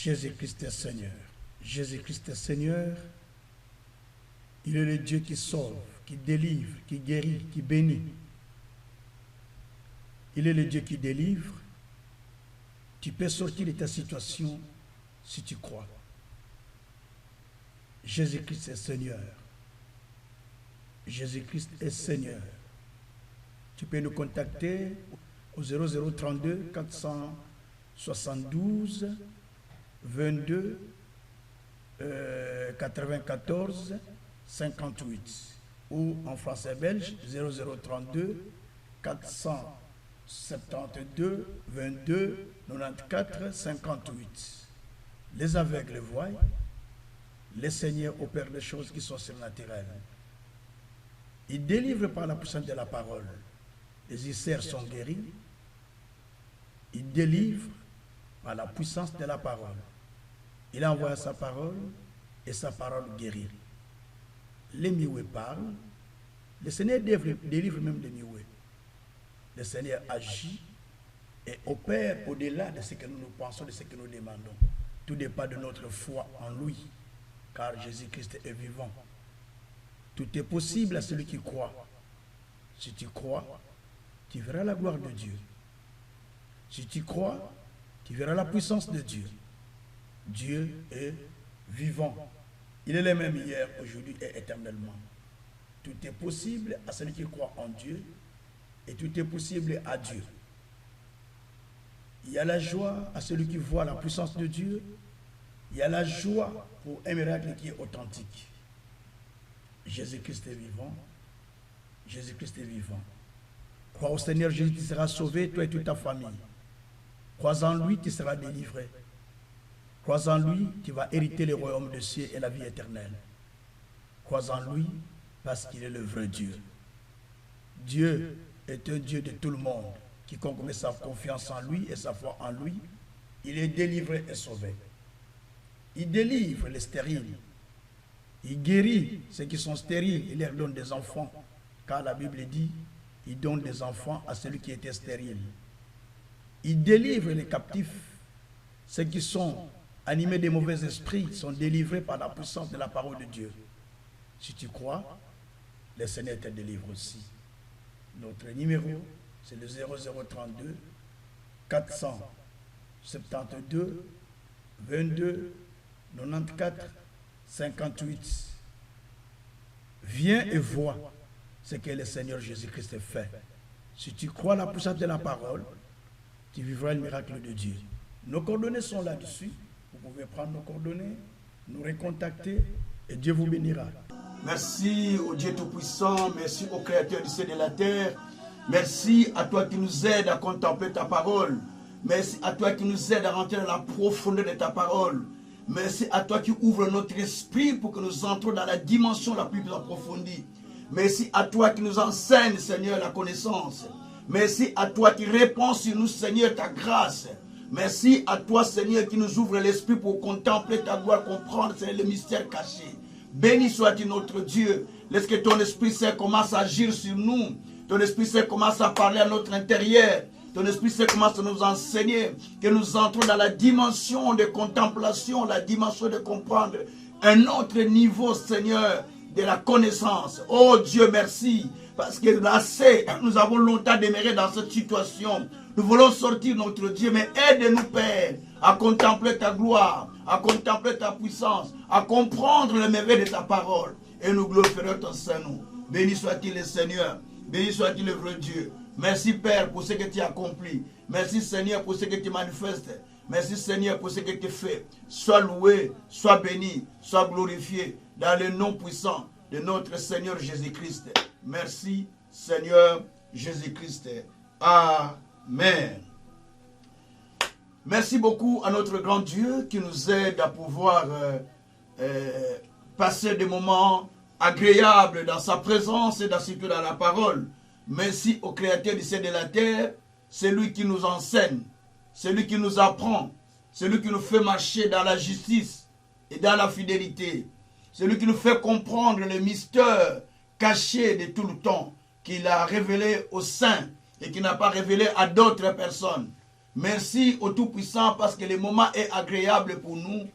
Jésus-Christ est Seigneur. Jésus-Christ est Seigneur. Il est le Dieu qui sauve, qui délivre, qui guérit, qui bénit. Il est le Dieu qui délivre. Tu peux sortir de ta situation si tu crois. Jésus-Christ est Seigneur. Jésus-Christ est Seigneur. Tu peux nous contacter au 0032 472 22 94 58 ou en français belge 0032 472 22 94 58. Les aveugles voient, les Seigneurs opèrent des choses qui sont surnaturelles. Il délivre par la puissance de la parole. Les ulcères sont guéris. Il délivre par la puissance de la parole. Il envoie sa parole et sa parole guérit. Les mioués parlent. Le Seigneur délivre même les mioués. Le Seigneur agit et opère au-delà de ce que nous pensons, de ce que nous demandons. Tout dépend de notre foi en lui, car Jésus-Christ est vivant. Tout est possible à celui qui croit. Si tu crois, tu verras la gloire de Dieu. Si tu crois, tu verras la puissance de Dieu. Dieu est vivant. Il est le même hier, aujourd'hui et éternellement. Tout est possible à celui qui croit en Dieu et tout est possible à Dieu. Il y a la joie à celui qui voit la puissance de Dieu. Il y a la joie pour un miracle qui est authentique. Jésus-Christ est vivant. Jésus-Christ est vivant. Crois au Seigneur Jésus, tu seras sauvé, toi et toute ta famille. Crois en lui, tu seras délivré. Crois en lui, tu vas hériter le royaume des cieux et la vie éternelle. Crois en lui, parce qu'il est le vrai Dieu. Dieu est un Dieu de tout le monde. Quiconque met sa confiance en lui et sa foi en lui, il est délivré et sauvé. Il délivre les stériles. Il guérit ceux qui sont stériles. Il leur donne des enfants. Car la Bible dit, il donne des enfants à celui qui était stérile. Il délivre les captifs. Ceux qui sont animés de mauvais esprits sont délivrés par la puissance de la parole de Dieu. Si tu crois, le Seigneur te délivre aussi. Notre numéro, c'est le 0032 472 22 94 58. Viens et vois ce que le Seigneur Jésus-Christ fait. Si tu crois la puissance de la parole, tu vivras le miracle de Dieu. Nos coordonnées sont là-dessus. Vous pouvez prendre nos coordonnées, nous recontacter et Dieu vous bénira. Merci au Dieu Tout-Puissant, merci au Créateur du ciel et de la terre. Merci à toi qui nous aide à contempler ta parole. Merci à toi qui nous aide à rentrer dans la profondeur de ta parole. Merci à toi qui ouvre notre esprit pour que nous entrons dans la dimension la plus approfondie. Merci à toi qui nous enseigne, Seigneur, la connaissance. Merci à toi qui réponds sur nous, Seigneur, ta grâce. Merci à toi, Seigneur, qui nous ouvre l'esprit pour contempler ta gloire, comprendre, Seigneur, le mystère caché. Béni sois-tu notre Dieu. Laisse que ton Esprit Saint commence à agir sur nous. Ton Esprit Saint commence à parler à notre intérieur. Ton Esprit Saint commence à nous enseigner. Que nous entrons dans la dimension de contemplation, la dimension de comprendre un autre niveau, Seigneur, de la connaissance. Oh Dieu, merci. Parce que assez, nous avons longtemps demeuré dans cette situation. Nous voulons sortir, notre Dieu, mais aide-nous, Père, à contempler ta gloire, à contempler ta puissance, à comprendre le merveille de ta parole. Et nous glorifierons ton Saint-Nom. Béni soit-il le Seigneur, béni soit-il le vrai Dieu. Merci, Père, pour ce que tu as accompli. Merci, Seigneur, pour ce que tu manifestes. Merci, Seigneur, pour ce que tu fais. Sois loué, sois béni, sois glorifié dans le nom puissant de notre Seigneur Jésus-Christ. Merci, Seigneur Jésus-Christ. Amen. Merci beaucoup à notre grand Dieu qui nous aide à pouvoir passer des moments agréables dans sa présence et surtout dans la parole. Merci au Créateur du ciel et de la terre, c'est lui qui nous enseigne, c'est lui qui nous apprend, c'est lui qui nous fait marcher dans la justice et dans la fidélité. C'est lui qui nous fait comprendre le mystère caché de tout le temps qu'il a révélé aux saints et qu'il n'a pas révélé à d'autres personnes. Merci au Tout-Puissant parce que le moment est agréable pour nous,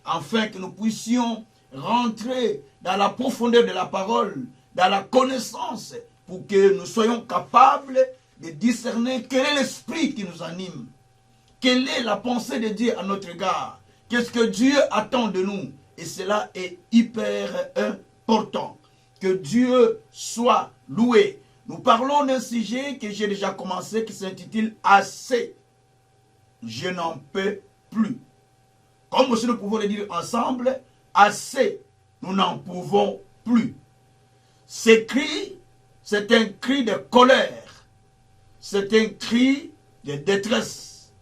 afin que nous puissions rentrer dans la profondeur de la parole, dans la connaissance, pour que nous soyons capables de discerner quel est l'esprit qui nous anime, quelle est la pensée de Dieu à notre égard, qu'est-ce que Dieu attend de nous. Et cela est hyper important. Que Dieu soit loué. Nous parlons d'un sujet que j'ai déjà commencé qui s'intitule « Assez, je n'en peux plus ». Comme aussi nous pouvons le dire ensemble, « Assez, nous n'en pouvons plus ». Ce cri, c'est un cri de colère, c'est un cri de détresse,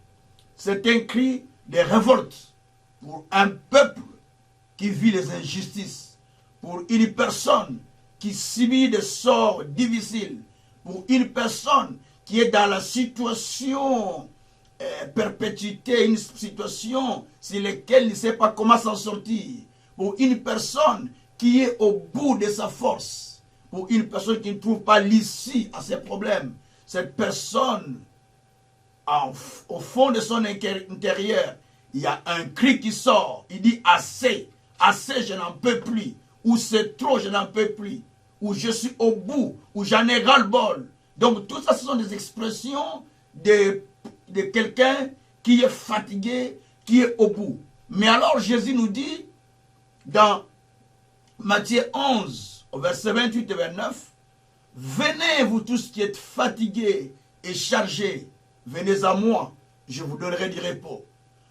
c'est un cri de révolte pour un peuple qui vit les injustices, pour une personne qui subit des sorts difficiles, pour une personne qui est dans la situation perpétuité, une situation sur laquelle il ne sait pas comment s'en sortir, pour une personne qui est au bout de sa force, pour une personne qui ne trouve pas l'issue à ses problèmes. Cette personne, au fond de son intérieur, il y a un cri qui sort, il dit assez, assez je n'en peux plus, ou c'est trop je n'en peux plus, ou je suis au bout, ou j'en ai ras-le-bol. Donc tout ça ce sont des expressions de quelqu'un qui est fatigué, qui est au bout. Mais alors Jésus nous dit dans Matthieu 11, au verset 28 et 29, « Venez vous tous qui êtes fatigués et chargés, venez à moi, je vous donnerai du repos.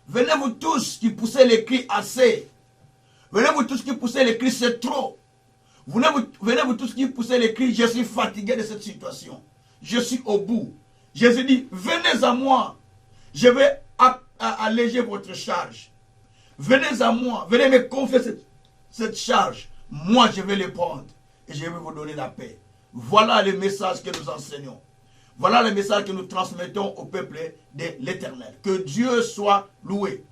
Venez vous tous qui poussez les cris assez. Venez vous tous qui poussez les cris c'est trop. Venez vous tous qui poussez les cris je suis fatigué de cette situation. Je suis au bout. » Jésus dit, venez à moi, je vais alléger votre charge. Venez à moi, venez me confier cette charge. Moi, je vais le prendre et je vais vous donner la paix. Voilà le message que nous enseignons. Voilà le message que nous transmettons au peuple de l'Éternel. Que Dieu soit loué.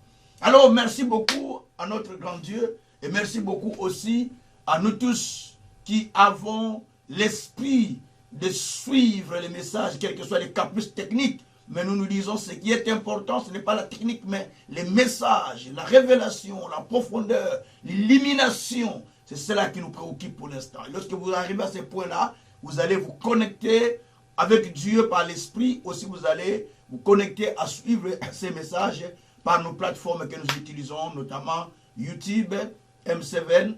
Alors, merci beaucoup à notre grand Dieu et merci beaucoup aussi à nous tous qui avons l'esprit de suivre les messages, quels que soient les caprices techniques. Mais nous nous disons ce qui est important, ce n'est pas la technique, mais les messages, la révélation, la profondeur, l'illumination. C'est cela qui nous préoccupe pour l'instant. Lorsque vous arrivez à ce point-là, vous allez vous connecter avec Dieu par l'esprit. Aussi, vous allez vous connecter à suivre ces messages par nos plateformes que nous utilisons, notamment YouTube, M7,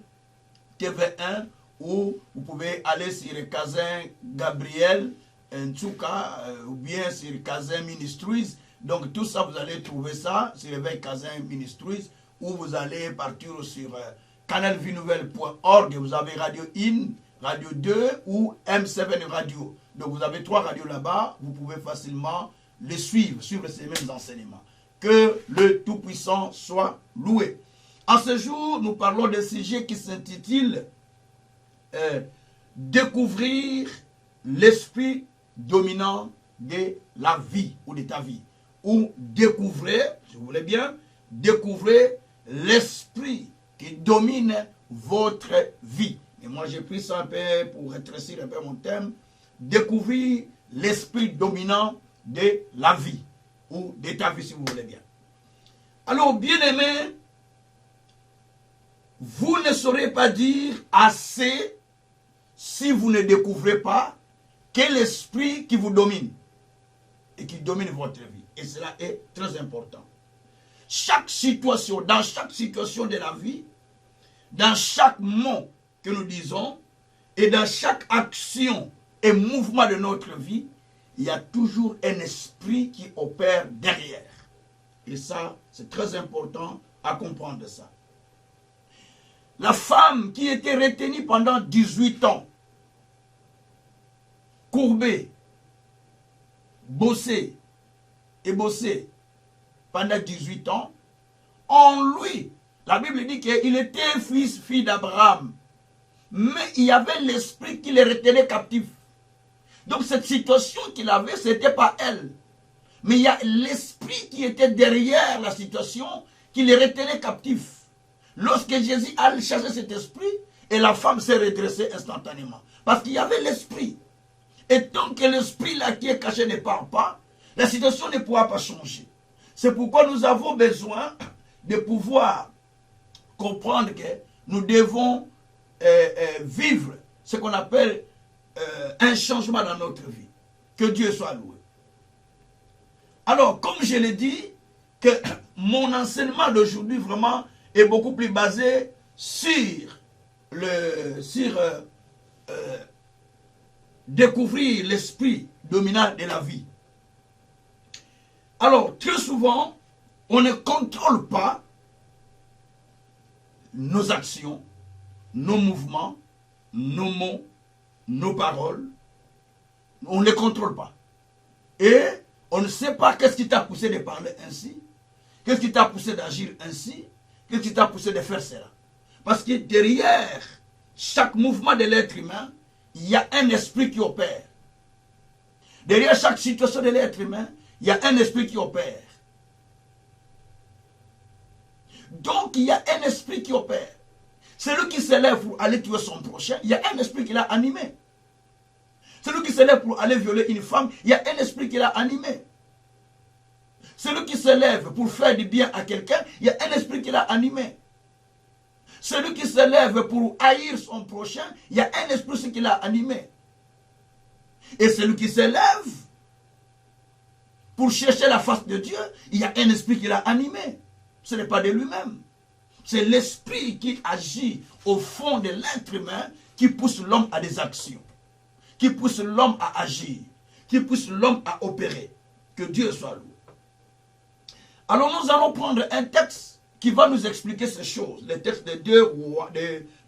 TV1, ou vous pouvez aller sur Kazin Gabriel Ntsuka ou bien sur Kazin Ministries. Donc tout ça, vous allez trouver ça sur l'éveil Kazin Ministries, ou vous allez partir sur canalvienouvelle.org. Vous avez Radio In, Radio 2 ou M7 Radio. Donc vous avez 3 radios là-bas. Vous pouvez facilement les suivre ces mêmes enseignements. Que le Tout-Puissant soit loué. En ce jour, nous parlons d'un sujet qui s'intitule découvrir l'esprit dominant de la vie ou de ta vie. Ou découvrir, si vous voulez bien, découvrir l'esprit qui domine votre vie. Et moi j'ai pris ça un peu pour rétrécir un peu mon thème. Découvrir l'esprit dominant de la vie ou de ta vie si vous voulez bien. Alors bien aimé, vous ne saurez pas dire assez si vous ne découvrez pas quel esprit qui vous domine et qui domine votre vie. Et cela est très important. Chaque situation, dans chaque situation de la vie, dans chaque mot que nous disons et dans chaque action et mouvement de notre vie, il y a toujours un esprit qui opère derrière. Et ça, c'est très important à comprendre ça. La femme qui était retenue pendant 18 ans, courbée, bossée et bossée pendant 18 ans, en lui, la Bible dit qu'il était fille d'Abraham, mais il y avait l'esprit qui les retenait captifs. Donc cette situation qu'il avait, ce n'était pas elle. Mais il y a l'esprit qui était derrière la situation qui les retenait captifs. Lorsque Jésus a chassé cet esprit, et la femme s'est redressée instantanément. Parce qu'il y avait l'esprit. Et tant que l'esprit là qui est caché ne part pas, la situation ne pourra pas changer. C'est pourquoi nous avons besoin de pouvoir comprendre que nous devons vivre ce qu'on appelle un changement dans notre vie. Que Dieu soit loué. Alors, comme je l'ai dit, que mon enseignement d'aujourd'hui vraiment est beaucoup plus basé sur découvrir l'esprit dominant de la vie. Alors, très souvent, on ne contrôle pas nos actions, nos mouvements, nos mots, nos paroles. On ne les contrôle pas. Et on ne sait pas qu'est-ce qui t'a poussé de parler ainsi, qu'est-ce qui t'a poussé d'agir ainsi, qu'est-ce qui t'a poussé de faire cela. Parce que derrière chaque mouvement de l'être humain, il y a un esprit qui opère. Derrière chaque situation de l'être humain, il y a un esprit qui opère. Donc, il y a un esprit qui opère. Celui qui se lève pour aller tuer son prochain, il y a un esprit qui l'a animé. Celui qui se lève pour aller violer une femme, il y a un esprit qui l'a animé. Celui qui se lève pour faire du bien à quelqu'un, il y a un esprit qui l'a animé. Celui qui se lève pour haïr son prochain, il y a un esprit qui l'a animé. Et celui qui se lève pour chercher la face de Dieu, il y a un esprit qui l'a animé. Ce n'est pas de lui-même. C'est l'esprit qui agit au fond de l'être humain qui pousse l'homme à des actions, qui pousse l'homme à agir, qui pousse l'homme à opérer. Que Dieu soit loué. Alors nous allons prendre un texte qui va nous expliquer ces choses. Le texte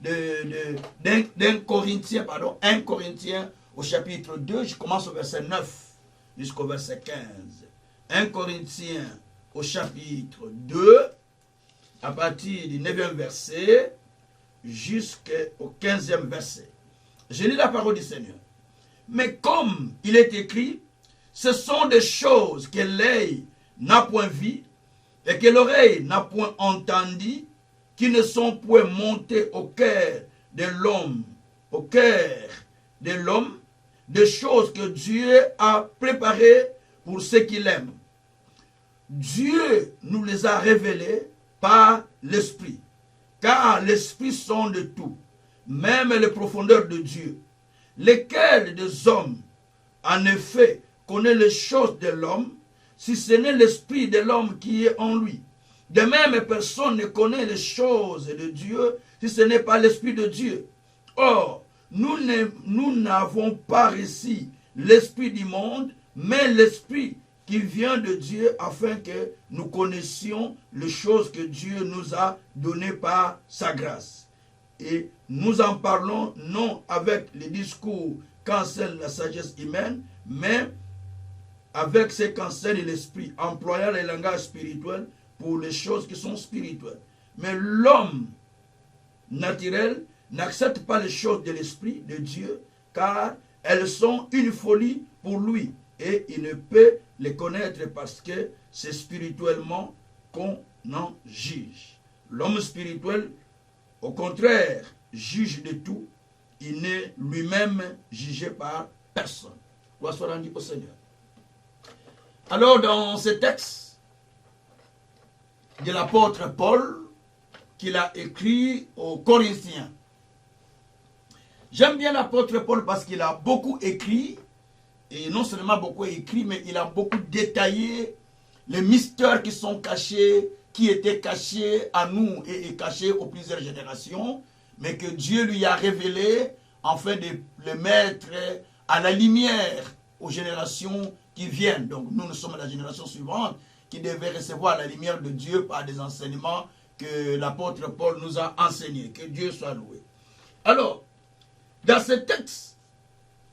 d'un Corinthien, 1 Corinthiens au chapitre 2, je commence au verset 9 jusqu'au verset 15. 1 Corinthiens au chapitre 2, à partir du 9e verset jusqu'au 15e verset. Je lis la parole du Seigneur. Mais comme il est écrit, ce sont des choses que l'œil n'a point vues et que l'oreille n'a point entendu, qui ne sont point montées au cœur de l'homme, des choses que Dieu a préparées pour ceux qui l'aiment. Dieu nous les a révélées par l'Esprit, car l'Esprit sonde tout, même les profondeurs de Dieu. Lesquels des hommes, en effet, connaît les choses de l'homme, si ce n'est l'esprit de l'homme qui est en lui. De même, personne ne connaît les choses de Dieu, si ce n'est pas l'esprit de Dieu. Or, nous n'avons pas reçu l'esprit du monde, mais l'esprit qui vient de Dieu, afin que nous connaissions les choses que Dieu nous a données par sa grâce. Et nous en parlons non avec les discours qu'enseigne la sagesse humaine, mais avec ce qu'enseigne l'esprit, employant les langages spirituels pour les choses qui sont spirituelles. Mais l'homme naturel n'accepte pas les choses de l'esprit de Dieu, car elles sont une folie pour lui, et il ne peut les connaître parce que c'est spirituellement qu'on en juge. L'homme spirituel, au contraire, juge de tout. Il n'est lui-même jugé par personne. Gloire soit rendue au Seigneur. Alors, dans ce texte de l'apôtre Paul, qu'il a écrit aux Corinthiens, j'aime bien l'apôtre Paul parce qu'il a beaucoup écrit, et non seulement beaucoup écrit, mais il a beaucoup détaillé les mystères qui sont cachés, qui étaient cachés à nous et cachés aux plusieurs générations, mais que Dieu lui a révélé afin de les mettre à la lumière aux générations qui viennent. Donc nous sommes la génération suivante qui devait recevoir la lumière de Dieu par des enseignements que l'apôtre Paul nous a enseignés. Que Dieu soit loué. Alors, dans ce texte,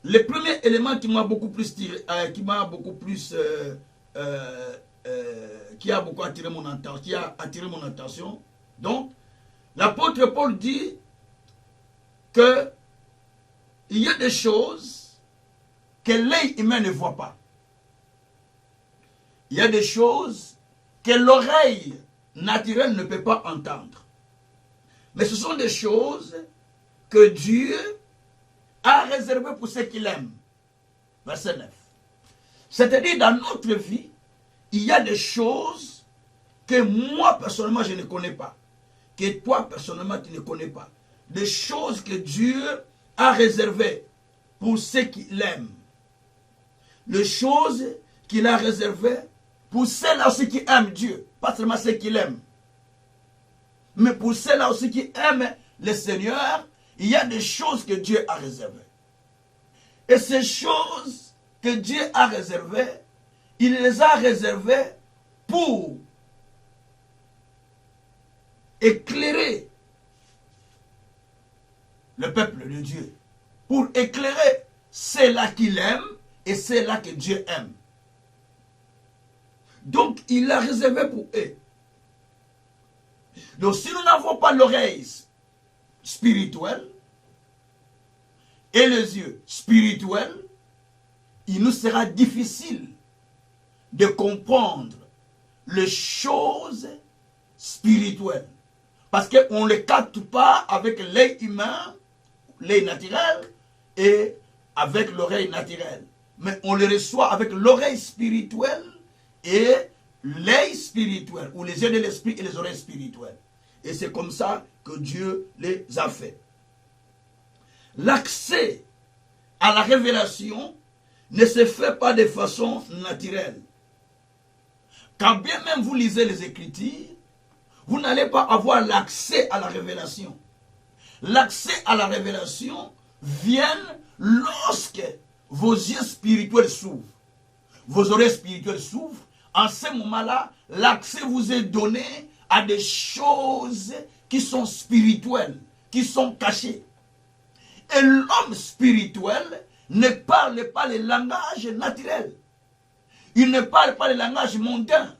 le premier élément qui m'a beaucoup plus qui a attiré mon attention, donc, l'apôtre Paul dit que il y a des choses que l'œil humain ne voit pas. Il y a des choses que l'oreille naturelle ne peut pas entendre. Mais ce sont des choses que Dieu a réservées pour ceux qui l'aiment. Verset 9. C'est-à-dire, dans notre vie, il y a des choses que moi, personnellement, je ne connais pas. Que toi, personnellement, tu ne connais pas. Des choses que Dieu a réservées pour ceux qui l'aiment. Les choses qu'il a réservées pour ceux-là aussi qui aiment Dieu. Pas seulement ceux qui l'aiment. Mais pour ceux-là aussi qui aiment le Seigneur, il y a des choses que Dieu a réservées. Et ces choses que Dieu a réservées, il les a réservées pour éclairer le peuple de Dieu. Pour éclairer ceux-là qu'il aime et ceux-là que Dieu aime. Donc, il l'a réservé pour eux. Donc, si nous n'avons pas l'oreille spirituelle et les yeux spirituels, il nous sera difficile de comprendre les choses spirituelles. Parce qu'on ne les capte pas avec l'œil humain, l'œil naturel, et avec l'oreille naturelle. Mais on les reçoit avec l'oreille spirituelle et l'œil spirituel, ou les yeux de l'esprit et les oreilles spirituelles. Et c'est comme ça que Dieu les a fait. L'accès à la révélation ne se fait pas de façon naturelle. Quand bien même vous lisez les Écritures, vous n'allez pas avoir l'accès à la révélation. L'accès à la révélation vient lorsque vos yeux spirituels s'ouvrent. Vos oreilles spirituelles s'ouvrent. En ce moment-là, l'accès vous est donné à des choses qui sont spirituelles, qui sont cachées. Et l'homme spirituel ne parle pas le langage naturel. Il ne parle pas le langage mondain.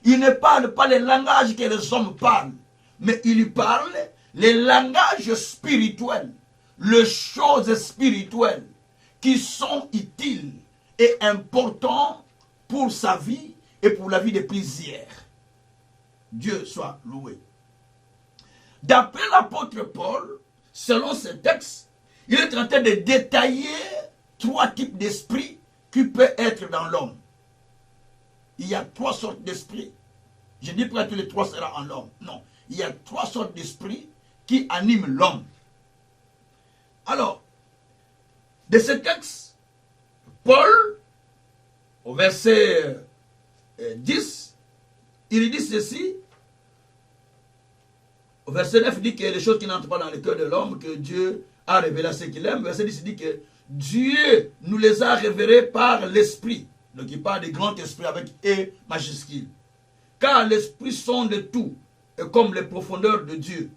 Il ne parle pas le langage que les hommes parlent. Mais il parle le langage spirituel. Les choses spirituelles qui sont utiles et importantes pour sa vie et pour la vie de plusieurs. Dieu soit loué. D'après l'apôtre Paul, selon ce texte, il est en train de détailler 3 types d'esprits qui peuvent être dans l'homme. Il y a 3 sortes d'esprits. Je dis pas que les 3 seront en l'homme. Non. Il y a 3 sortes d'esprits qui animent l'homme. Alors, de ce texte, Paul, au verset 10, il dit ceci. Au verset 9, il dit que les choses qui n'entrent pas dans le cœur de l'homme, que Dieu a révélé à ceux qu'il aime. Verset 10, il dit que Dieu nous les a révélés par l'esprit. Donc il parle des grands esprits avec E majuscule. Car l'esprit sonde tout, et comme les profondeurs de Dieu.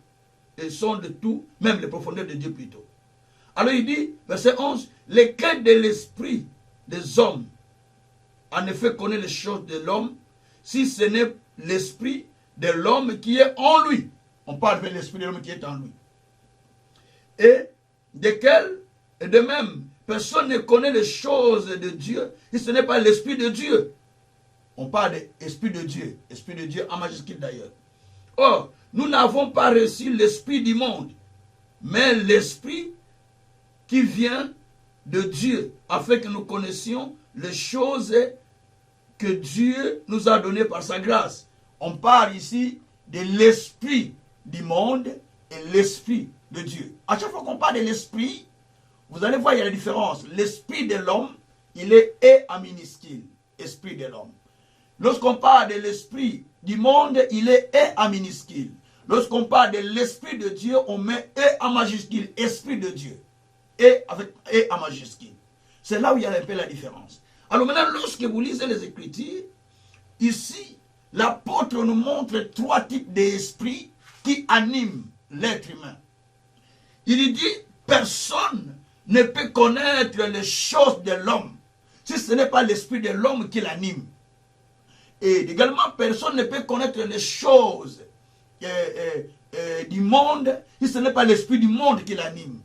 Et sonde tout, même les profondeurs de Dieu plutôt. Alors il dit, verset 11, les cœurs de l'esprit des hommes, en effet, connaît les choses de l'homme, si ce n'est l'esprit de l'homme qui est en lui. On parle de l'esprit de l'homme qui est en lui. Et desquels, et de même, personne ne connaît les choses de Dieu si ce n'est pas l'esprit de Dieu. On parle de l'esprit de Dieu en majuscule d'ailleurs. Or, nous n'avons pas reçu l'esprit du monde, mais l'esprit qui vient de Dieu, afin que nous connaissions les choses que Dieu nous a données par sa grâce. On parle ici de l'esprit du monde et l'esprit de Dieu. À chaque fois qu'on parle de l'esprit, vous allez voir, il y a la différence. L'esprit de l'homme, il est E en minuscule, esprit de l'homme. Lorsqu'on parle de l'esprit du monde, il est E en minuscule. Lorsqu'on parle de l'esprit de Dieu, on met E en majuscule, esprit de Dieu. Et avec E en majuscule. C'est là où il y a un peu la différence. Alors maintenant, lorsque vous lisez les Écritures, ici, l'apôtre nous montre 3 types d'esprits qui animent l'être humain. Il dit, personne ne peut connaître les choses de l'homme si ce n'est pas l'esprit de l'homme qui l'anime. Et également, personne ne peut connaître les choses du monde si ce n'est pas l'esprit du monde qui l'anime.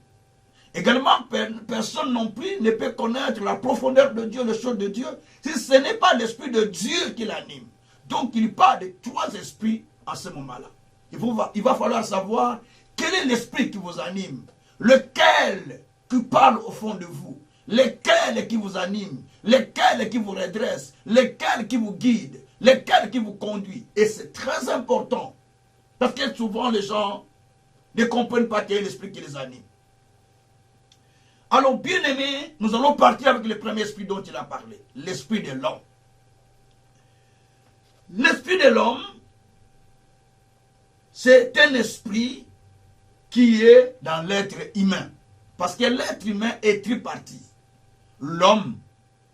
Également, personne non plus ne peut connaître la profondeur de Dieu, les choses de Dieu, si ce n'est pas l'esprit de Dieu qui l'anime. Donc, il parle de 3 esprits à ce moment-là. Il va falloir savoir quel est l'esprit qui vous anime, lequel qui parle au fond de vous, lesquels qui vous animent, lesquels qui vous redressent, lesquels qui vous guident, lesquels qui vous conduisent. Et c'est très important. Parce que souvent les gens ne comprennent pas quel est l'esprit qui les anime. Alors, bien aimés, nous allons partir avec le premier esprit dont il a parlé, l'esprit de l'homme. L'esprit de l'homme, c'est un esprit qui est dans l'être humain. Parce que l'être humain est tripartite. L'homme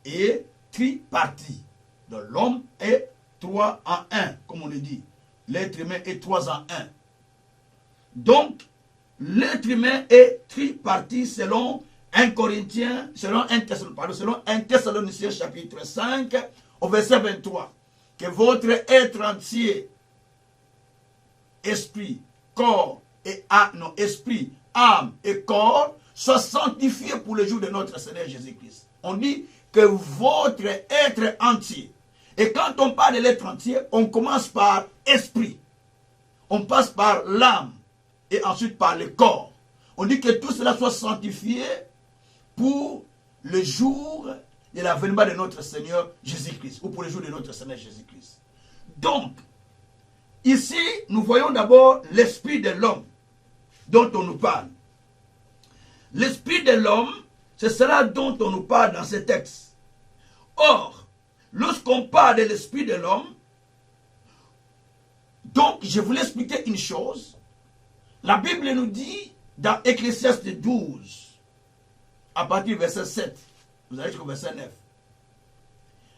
est tripartite. Donc l'homme est 3 en 1, comme on le dit. L'être humain est 3 en 1. Donc, l'être humain est tripartite selon 1 Corinthiens, selon 1 Thessaloniciens chapitre 5, au verset 23. Que votre être entier, esprit, corps et âme, non, esprit, âme et corps, soit sanctifié pour le jour de notre Seigneur Jésus-Christ. On dit que votre être entier. Et quand on parle de l'être entier, on commence par esprit. On passe par l'âme. Et ensuite par le corps. On dit que tout cela soit sanctifié pour le jour de l'avènement de notre Seigneur Jésus-Christ. Ou pour le jour de notre Seigneur Jésus-Christ. Donc, ici, nous voyons d'abord l'esprit de l'homme dont on nous parle. L'esprit de l'homme, c'est cela dont on nous parle dans ce texte. Or, lorsqu'on parle de l'esprit de l'homme, donc je voulais expliquer une chose. La Bible nous dit dans Ecclésiaste 12, à partir du verset 7, vous allez jusqu'au verset 9.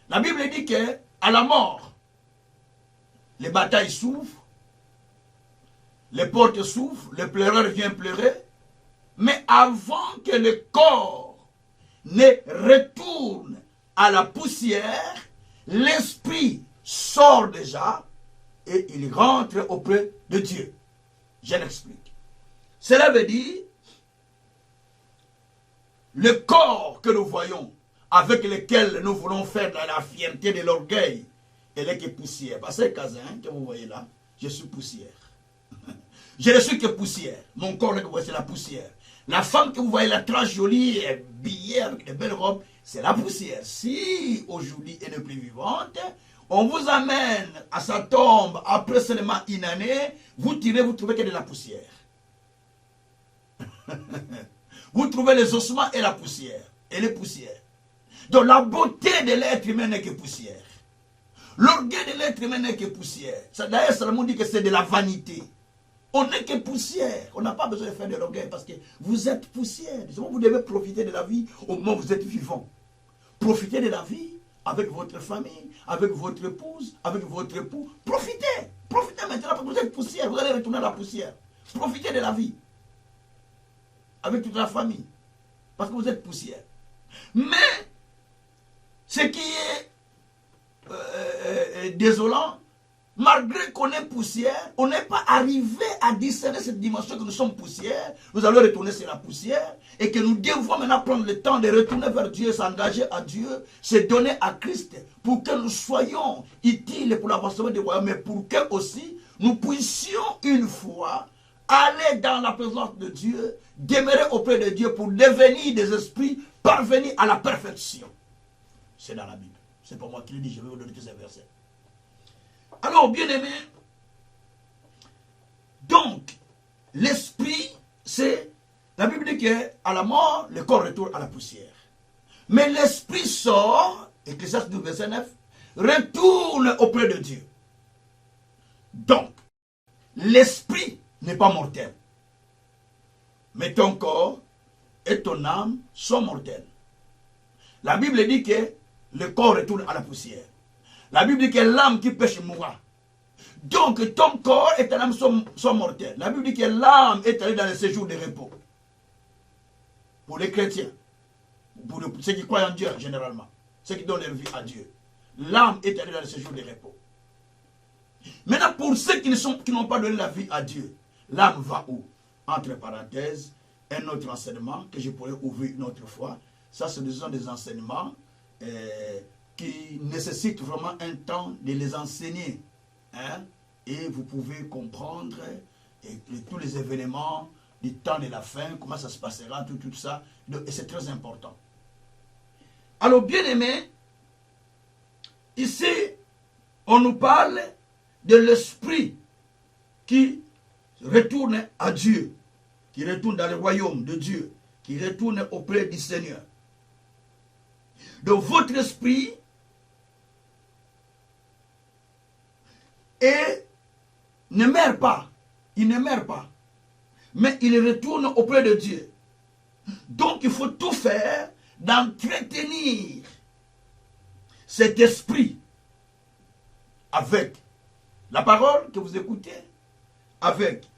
La Bible dit que à la mort, les batailles s'ouvrent, les portes s'ouvrent, le pleureur vient pleurer, mais avant que le corps ne retourne à la poussière, l'esprit sort déjà et il rentre auprès de Dieu. Je l'explique. Cela veut dire le corps que nous voyons, avec lequel nous voulons faire de la fierté de l'orgueil, elle est que poussière. Parce que Kazin, que vous voyez là, je suis poussière. Je ne suis que poussière. Mon corps, que vous voyez, c'est la poussière. La femme que vous voyez là, très jolie, habillée avec de belles robes, c'est la poussière. Si aujourd'hui elle n'est plus vivante, on vous amène à sa tombe après seulement une année, vous tirez, vous trouvez que de la poussière. Vous trouvez les ossements et la poussière. Et les poussières. Donc la beauté de l'être humain n'est que poussière. L'orgueil de l'être humain n'est que poussière. D'ailleurs, Salomon dit que c'est de la vanité. On n'est que poussière. On n'a pas besoin de faire de l'orgueil parce que vous êtes poussière. Vous devez profiter de la vie au moment où vous êtes vivant. Profitez de la vie avec votre famille, avec votre épouse, avec votre époux. Profitez. Profitez maintenant parce que vous êtes poussière. Vous allez retourner à la poussière. Profitez de la vie. Avec toute la famille. Parce que vous êtes poussière. Mais, ce qui est désolant, malgré qu'on est poussière, on n'est pas arrivé à discerner cette dimension que nous sommes poussière. Nous allons retourner sur la poussière et que nous devons maintenant prendre le temps de retourner vers Dieu, s'engager à Dieu, se donner à Christ pour que nous soyons utiles pour l'avancement du royaume, mais pour que aussi nous puissions une fois aller dans la présence de Dieu, demeurer auprès de Dieu pour devenir des esprits, parvenir à la perfection. C'est dans la Bible. C'est pas moi qui le dis, je vais vous donner ces versets. Alors, bien aimé, donc, l'esprit, c'est, la Bible dit qu'à la mort, le corps retourne à la poussière. Mais l'esprit sort, Ecclésiaste 12, verset 9, retourne auprès de Dieu. Donc, l'esprit n'est pas mortel. Mais ton corps et ton âme sont mortels. La Bible dit que le corps retourne à la poussière. La Bible dit que l'âme qui pêche mourra. Donc ton corps et ton âme sont mortels. La Bible dit que l'âme est allée dans le séjour de repos. Pour les chrétiens. Pour ceux qui croient en Dieu généralement. Ceux qui donnent leur vie à Dieu. L'âme est allée dans le séjour de repos. Maintenant pour ceux qui n'ont pas donné la vie à Dieu, l'âme va où? Entre parenthèses, un autre enseignement que je pourrais ouvrir une autre fois. Ça, ce sont des enseignements qui nécessitent vraiment un temps de les enseigner. Hein? Et vous pouvez comprendre tous les événements du temps de la fin, comment ça se passera, tout ça. Et c'est très important. Alors, bien aimé, ici, on nous parle de l'esprit qui retourne à Dieu, qui retourne dans le royaume de Dieu, qui retourne auprès du Seigneur. Donc votre esprit ne meurt pas, il ne meurt pas, mais il retourne auprès de Dieu. Donc il faut tout faire d'entretenir cet esprit avec la parole que vous écoutez, avec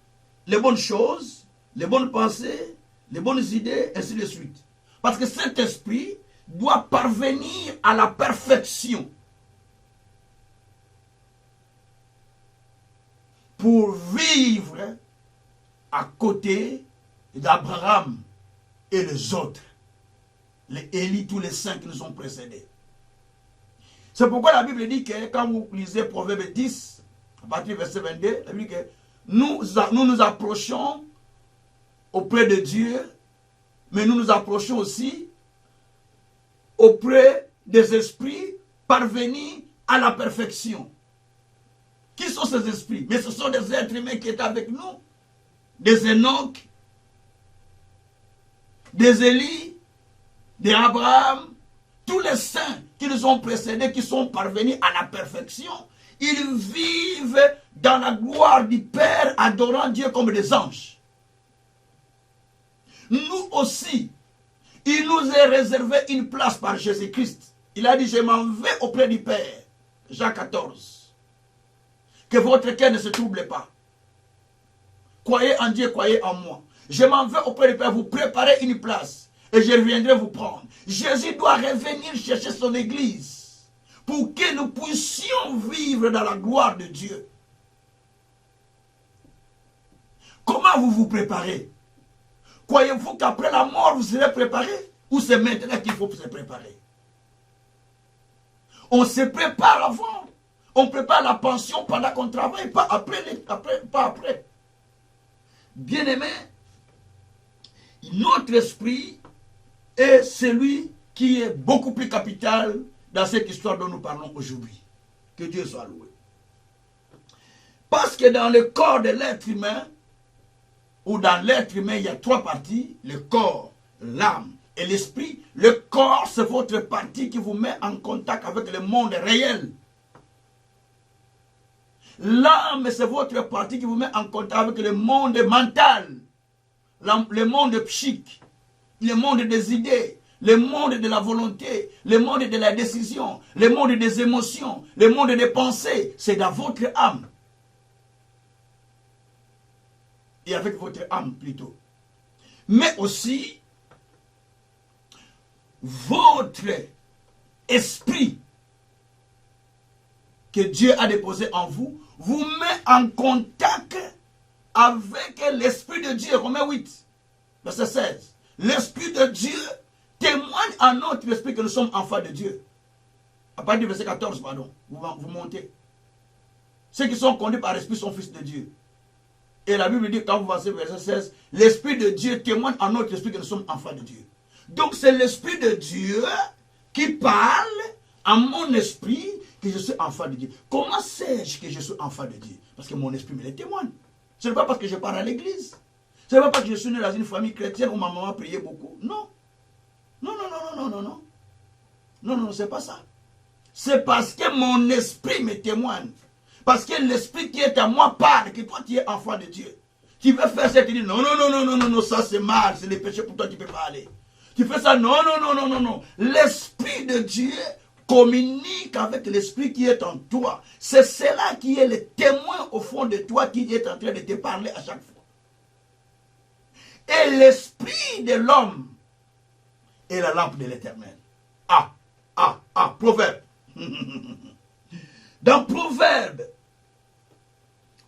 les bonnes choses, les bonnes pensées, les bonnes idées, ainsi de suite. Parce que cet esprit doit parvenir à la perfection pour vivre à côté d'Abraham et les autres, les Élie, tous les saints qui nous ont précédés. C'est pourquoi la Bible dit que quand vous lisez Proverbe 10, à partir du verset 22, la Bible dit que nous approchons auprès de Dieu, mais nous nous approchons aussi auprès des esprits parvenus à la perfection. Qui sont ces esprits? Mais ce sont des êtres humains qui étaient avec nous, des Enoch, des Élie, des Abraham, tous les saints qui nous ont précédés, qui sont parvenus à la perfection. Ils vivent dans la gloire du Père, adorant Dieu comme des anges. Nous aussi, il nous est réservé une place par Jésus-Christ. Il a dit, je m'en vais auprès du Père. Jean 14. Que votre cœur ne se trouble pas. Croyez en Dieu, croyez en moi. Je m'en vais auprès du Père, vous préparez une place. Et je reviendrai vous prendre. Jésus doit revenir chercher son église. Pour que nous puissions vivre dans la gloire de Dieu. Comment vous vous préparez? Croyez-vous qu'après la mort, vous serez préparé? Ou c'est maintenant qu'il faut se préparer? On se prépare avant. On prépare la pension pendant qu'on travaille, pas après, pas après. Bien-aimé, notre esprit est celui qui est beaucoup plus capital dans cette histoire dont nous parlons aujourd'hui. Que Dieu soit loué. Parce que dans le corps de l'être humain, ou dans l'être humain, il y a trois parties, le corps, l'âme et l'esprit. Le corps, c'est votre partie qui vous met en contact avec le monde réel. L'âme, c'est votre partie qui vous met en contact avec le monde mental, le monde psychique, le monde des idées, le monde de la volonté, le monde de la décision, le monde des émotions, le monde des pensées. C'est dans votre âme. Et avec votre âme plutôt. Mais aussi, votre esprit que Dieu a déposé en vous, vous met en contact avec l'Esprit de Dieu. Romains 8, verset 16. L'Esprit de Dieu témoigne à notre esprit que nous sommes enfants de Dieu. À partir du verset 14, pardon, vous montez. Ceux qui sont conduits par l'Esprit sont fils de Dieu. Et la Bible dit, quand vous passez verset 16, l'Esprit de Dieu témoigne à notre esprit que nous sommes enfants de Dieu. Donc c'est l'Esprit de Dieu qui parle à mon esprit que je suis enfant de Dieu. Comment sais-je que je suis enfant de Dieu? Parce que mon esprit me le témoigne. Ce n'est pas parce que je pars à l'église. Ce n'est pas parce que je suis né dans une famille chrétienne où ma maman priait beaucoup. Non. Non, non, non, non, non, non. Non, non, c'est pas ça. C'est parce que mon esprit me témoigne. Parce que l'esprit qui est à moi parle que toi tu es enfant de Dieu. Tu veux faire ça, tu dis non, non, non, non, non, non, non, ça c'est mal, c'est le péché pour toi, tu ne peux pas aller. Tu fais ça, non, non, non, non, non, non. L'esprit de Dieu communique avec l'esprit qui est en toi. C'est cela qui est le témoin au fond de toi qui est en train de te parler à chaque fois. Et l'esprit de l'homme est la lampe de l'Éternel. Proverbe. Dans Proverbe,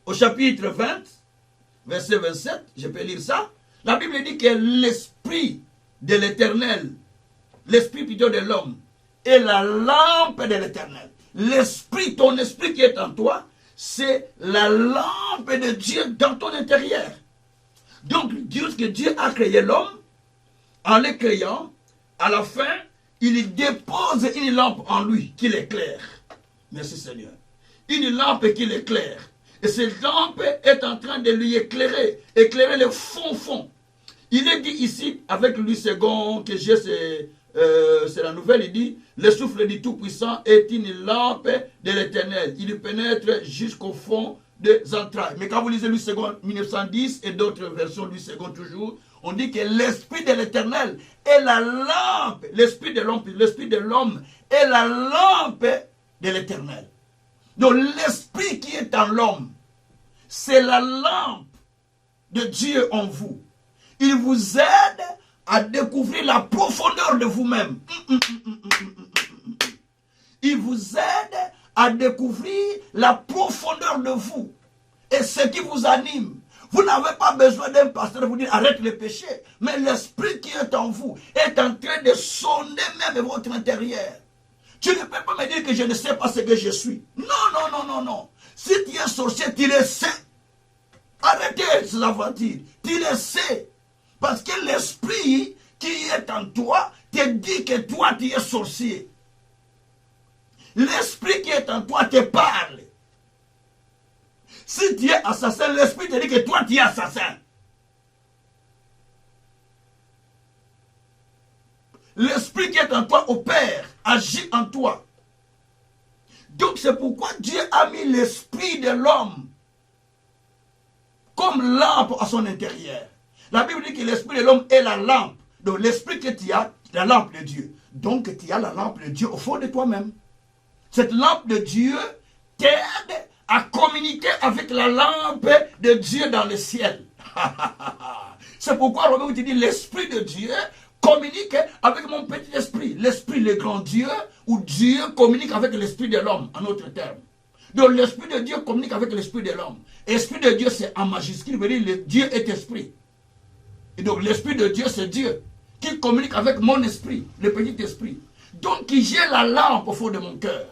au chapitre 20, verset 27, je peux lire ça, la Bible dit que l'esprit de l'Éternel, l'esprit plutôt de l'homme, est la lampe de l'Éternel. L'esprit, ton esprit qui est en toi, c'est la lampe de Dieu dans ton intérieur. Donc, Dieu a créé l'homme, en le créant, à la fin, il dépose une lampe en lui qui l'éclaire. Merci Seigneur. Une lampe qui l'éclaire. Et cette lampe est en train de lui éclairer le fond. Il est dit ici, avec Louis II, que j'ai, c'est la nouvelle, il dit, le souffle du Tout-Puissant est une lampe de l'Éternel. Il pénètre jusqu'au fond des entrailles. Mais quand vous lisez Louis II 1910 et d'autres versions Louis II toujours, on dit que l'Esprit de l'Éternel est la lampe, l'Esprit de l'homme est la lampe de l'Éternel. Donc l'Esprit qui est en l'homme, c'est la lampe de Dieu en vous. Il vous aide à découvrir la profondeur de vous-même. Il vous aide à découvrir la profondeur de vous et ce qui vous anime. Vous n'avez pas besoin d'un pasteur pour dire arrête le péché, mais l'Esprit qui est en vous est en train de sonder même votre intérieur. Tu ne peux pas me dire que je ne sais pas ce que je suis. Non. Si tu es sorcier, tu le sais. Arrêtez ces aventures. Tu le sais. Parce que l'Esprit qui est en toi te dit que toi tu es sorcier. L'Esprit qui est en toi te parle. Si tu es assassin, l'Esprit te dit que toi tu es assassin. L'Esprit qui est en toi opère, agit en toi. Donc c'est pourquoi Dieu a mis l'Esprit de l'homme comme lampe à son intérieur. La Bible dit que l'Esprit de l'homme est la lampe. Donc l'Esprit que tu as, la lampe de Dieu. Donc tu as la lampe de Dieu au fond de toi-même. Cette lampe de Dieu t'aide à communiquer avec la lampe de Dieu dans le ciel. C'est pourquoi Romain te dit l'Esprit de Dieu communique avec mon petit esprit. L'Esprit, le grand Dieu, ou Dieu communique avec l'Esprit de l'homme, en autre terme. Donc l'Esprit de Dieu communique avec l'Esprit de l'homme. L'Esprit de Dieu, c'est en majuscule, veut dire Dieu est esprit. Et donc l'Esprit de Dieu, c'est Dieu, qui communique avec mon esprit, le petit esprit. Donc j'ai la lampe au fond de mon cœur.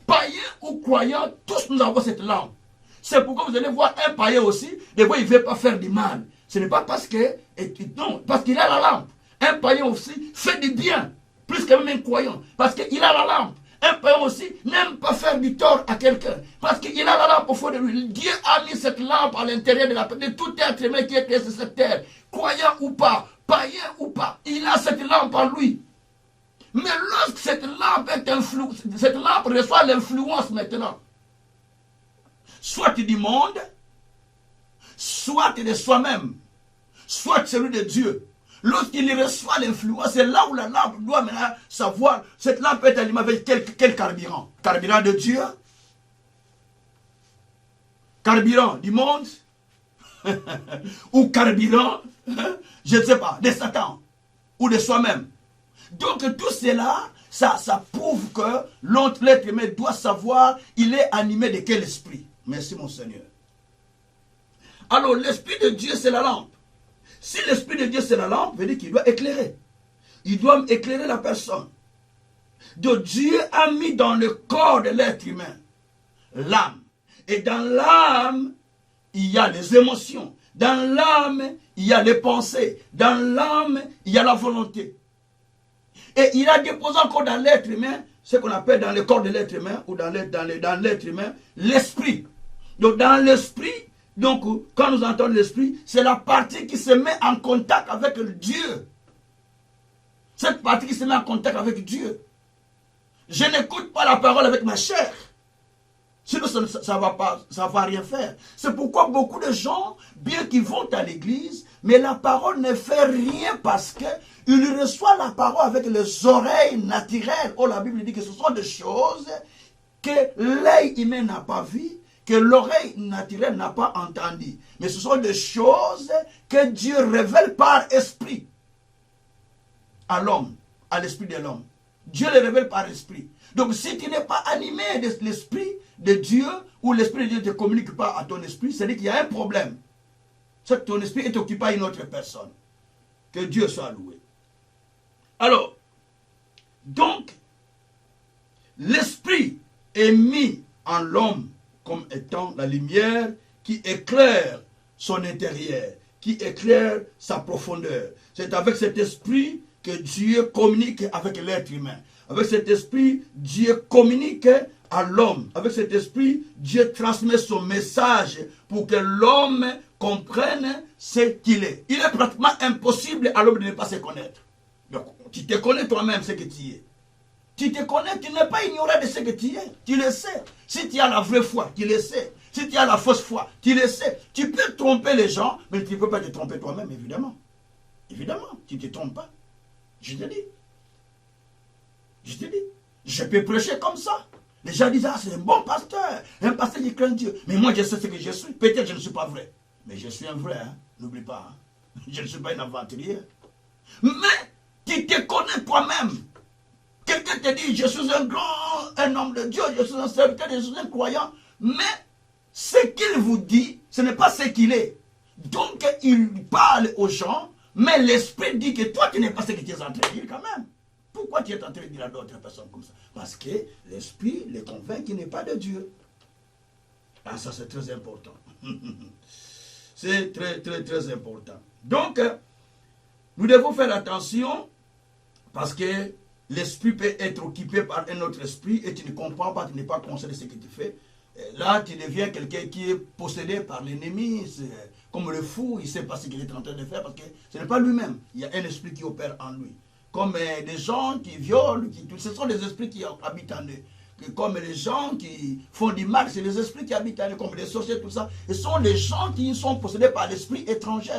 Païens ou croyants, tous nous avons cette lampe. C'est pourquoi vous allez voir un païen aussi, des fois il ne veut pas faire du mal. Ce n'est pas parce que, non, parce qu'il a la lampe. Un païen aussi fait du bien, plus que même un croyant, parce qu'il a la lampe. Un païen aussi n'aime pas faire du tort à quelqu'un, parce qu'il a la lampe au fond de lui. Dieu a mis cette lampe à l'intérieur de tout être humain qui est sur cette terre, croyant ou pas, païen ou pas, il a cette lampe en lui. Mais lorsque cette lampe reçoit l'influence maintenant, soit du monde, soit de soi-même, soit celui de Dieu. Lorsqu'il reçoit l'influence, c'est là où la lampe doit maintenant savoir, cette lampe est alimentée avec quel carburant? Carburant de Dieu? Carburant du monde? Ou carburant, je ne sais pas, de Satan? Ou de soi-même? Donc tout cela, ça prouve que l'être humain doit savoir, il est animé de quel esprit? Merci mon Seigneur. Alors l'Esprit de Dieu c'est la lampe. Si l'Esprit de Dieu c'est la lampe, veut dire qu'il doit éclairer. Il doit éclairer la personne. Donc Dieu a mis dans le corps de l'être humain l'âme. Et dans l'âme, il y a les émotions. Dans l'âme, il y a les pensées. Dans l'âme, il y a la volonté. Et il a déposé encore dans l'être humain, ce qu'on appelle dans le corps de l'être humain, ou dans l'être humain, l'esprit. Donc dans l'esprit, donc quand nous entendons l'esprit, c'est la partie qui se met en contact avec Dieu. Cette partie qui se met en contact avec Dieu. Je n'écoute pas la parole avec ma chair. Sinon ça va rien faire. C'est pourquoi beaucoup de gens, bien qu'ils vont à l'église, mais la parole ne fait rien parce qu'ils reçoivent la parole avec les oreilles naturelles. Oh, la Bible dit que ce sont des choses que l'œil humain n'a pas vues, que l'oreille naturelle n'a pas entendues. Mais ce sont des choses que Dieu révèle par esprit à l'homme, à l'esprit de l'homme. Dieu le révèle par esprit. Donc si tu n'es pas animé de l'esprit de Dieu, ou l'esprit de Dieu ne te communique pas à ton esprit, c'est-à-dire qu'il y a un problème. C'est que ton esprit est occupé à une autre personne. Que Dieu soit loué. Alors, donc, l'esprit est mis en l'homme comme étant la lumière qui éclaire son intérieur, qui éclaire sa profondeur. C'est avec cet esprit que Dieu communique avec l'être humain. Avec cet esprit, Dieu communique à l'homme. Avec cet esprit, Dieu transmet son message pour que l'homme comprenne ce qu'il est. Il est pratiquement impossible à l'homme de ne pas se connaître. Donc, tu te connais toi-même ce que tu es. Tu te connais, tu n'es pas ignoré de ce que tu es. Tu le sais. Si tu as la vraie foi, tu le sais. Si tu as la fausse foi, tu le sais. Tu peux tromper les gens, mais tu ne peux pas te tromper toi-même, évidemment. Évidemment, tu ne te trompes pas. Je te dis. Je te dis. Je peux prêcher comme ça. Les gens disent, ah, c'est un bon pasteur. Un pasteur qui craint Dieu. Mais moi, je sais ce que je suis. Peut-être que je ne suis pas vrai. Mais je suis un vrai, hein. N'oublie pas. Hein. Je ne suis pas une aventurière. Mais tu te connais toi-même. Quelqu'un te dit, je suis un homme de Dieu, je suis un serviteur, je suis un croyant. Mais ce qu'il vous dit, ce n'est pas ce qu'il est. Donc, il parle aux gens, mais l'esprit dit que toi, tu n'es pas ce que tu es en train de dire quand même. Pourquoi tu es en train de dire à d'autres personnes comme ça? Parce que l'esprit les convainc qu'il n'est pas de Dieu. Ah, ça c'est très important. C'est très, très, très important. Donc, nous devons faire attention parce que l'esprit peut être occupé par un autre esprit et tu ne comprends pas, tu n'es pas conscient de ce que tu fais. Et là, tu deviens quelqu'un qui est possédé par l'ennemi, comme le fou, il ne sait pas ce qu'il est en train de faire parce que ce n'est pas lui-même. Il y a un esprit qui opère en lui. Comme des gens qui violent, ce sont des esprits qui habitent en eux. Comme les gens qui font du mal, c'est les esprits qui habitent en eux, comme les sorciers, tout ça. Ce sont les gens qui sont possédés par l'esprit étranger,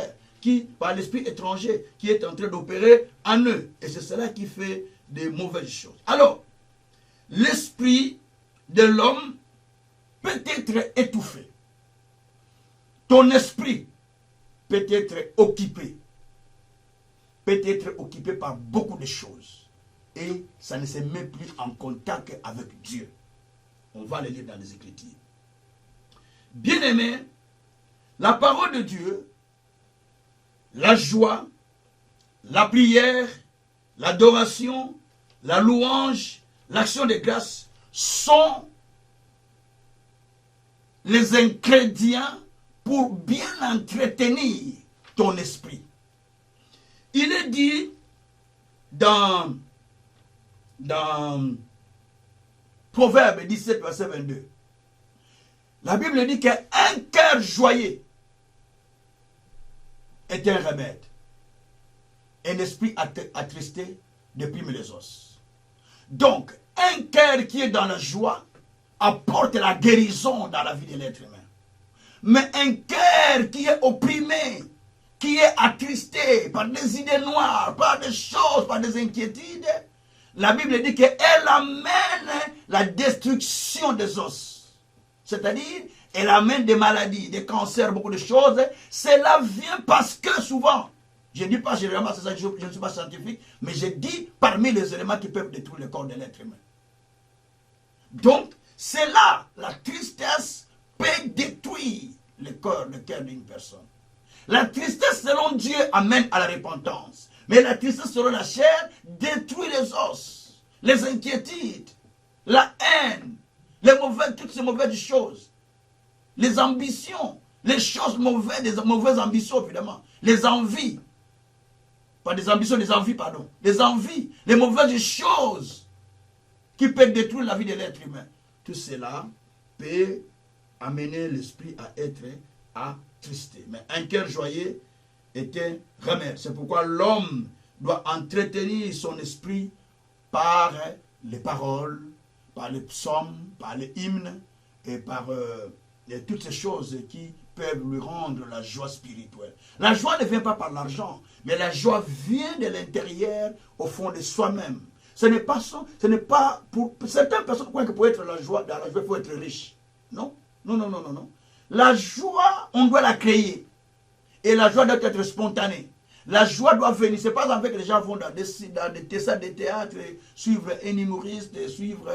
par l'esprit étranger qui est en train d'opérer en eux. Et c'est cela qui fait des mauvaises choses. Alors, l'esprit de l'homme peut être étouffé. Ton esprit peut être occupé. Peut être occupé par beaucoup de choses. Et ça ne se met plus en contact avec Dieu. On va le lire dans les Écritures. Bien-aimés, la parole de Dieu, la joie, la prière, l'adoration, la louange, l'action de grâce sont les ingrédients pour bien entretenir ton esprit. Il est dit dans Proverbe 17, verset 22. La Bible dit qu'un cœur joyeux est un remède. Un esprit attristé déprime les os. Donc, un cœur qui est dans la joie apporte la guérison dans la vie de l'être humain. Mais un cœur qui est opprimé, qui est attristé par des idées noires, par des choses, par des inquiétudes, la Bible dit qu'elle amène la destruction des os. C'est-à-dire, elle amène des maladies, des cancers, beaucoup de choses. Cela vient parce que souvent, je ne dis pas généralement, c'est ça, je ne suis pas scientifique, mais je dis parmi les éléments qui peuvent détruire le corps de l'être humain. Donc, c'est là, la tristesse peut détruire le cœur d'une personne. La tristesse selon Dieu amène à la repentance. Mais la tristesse selon la chair détruit les os, les inquiétudes, la haine, toutes ces mauvaises choses, les ambitions, les choses mauvaises, des mauvaises ambitions évidemment, les envies, pas des ambitions, des envies, pardon, les envies, les mauvaises choses qui peuvent détruire la vie de l'être humain. Tout cela peut amener l'esprit à être attristé. Mais un cœur joyeux est un remède. C'est pourquoi l'homme doit entretenir son esprit par les paroles, par les psaumes, par les hymnes et par toutes ces choses qui peuvent lui rendre la joie spirituelle. La joie ne vient pas par l'argent, mais la joie vient de l'intérieur, au fond de soi-même. Ce n'est pas pour certaines personnes croient que pour être dans la joie, il faut être riche. Non, non, non, non, non, non. La joie, on doit la créer. Et la joie doit être spontanée. La joie doit venir. C'est pas en fait que les gens vont dans des salles de théâtre, suivre un humoriste, suivre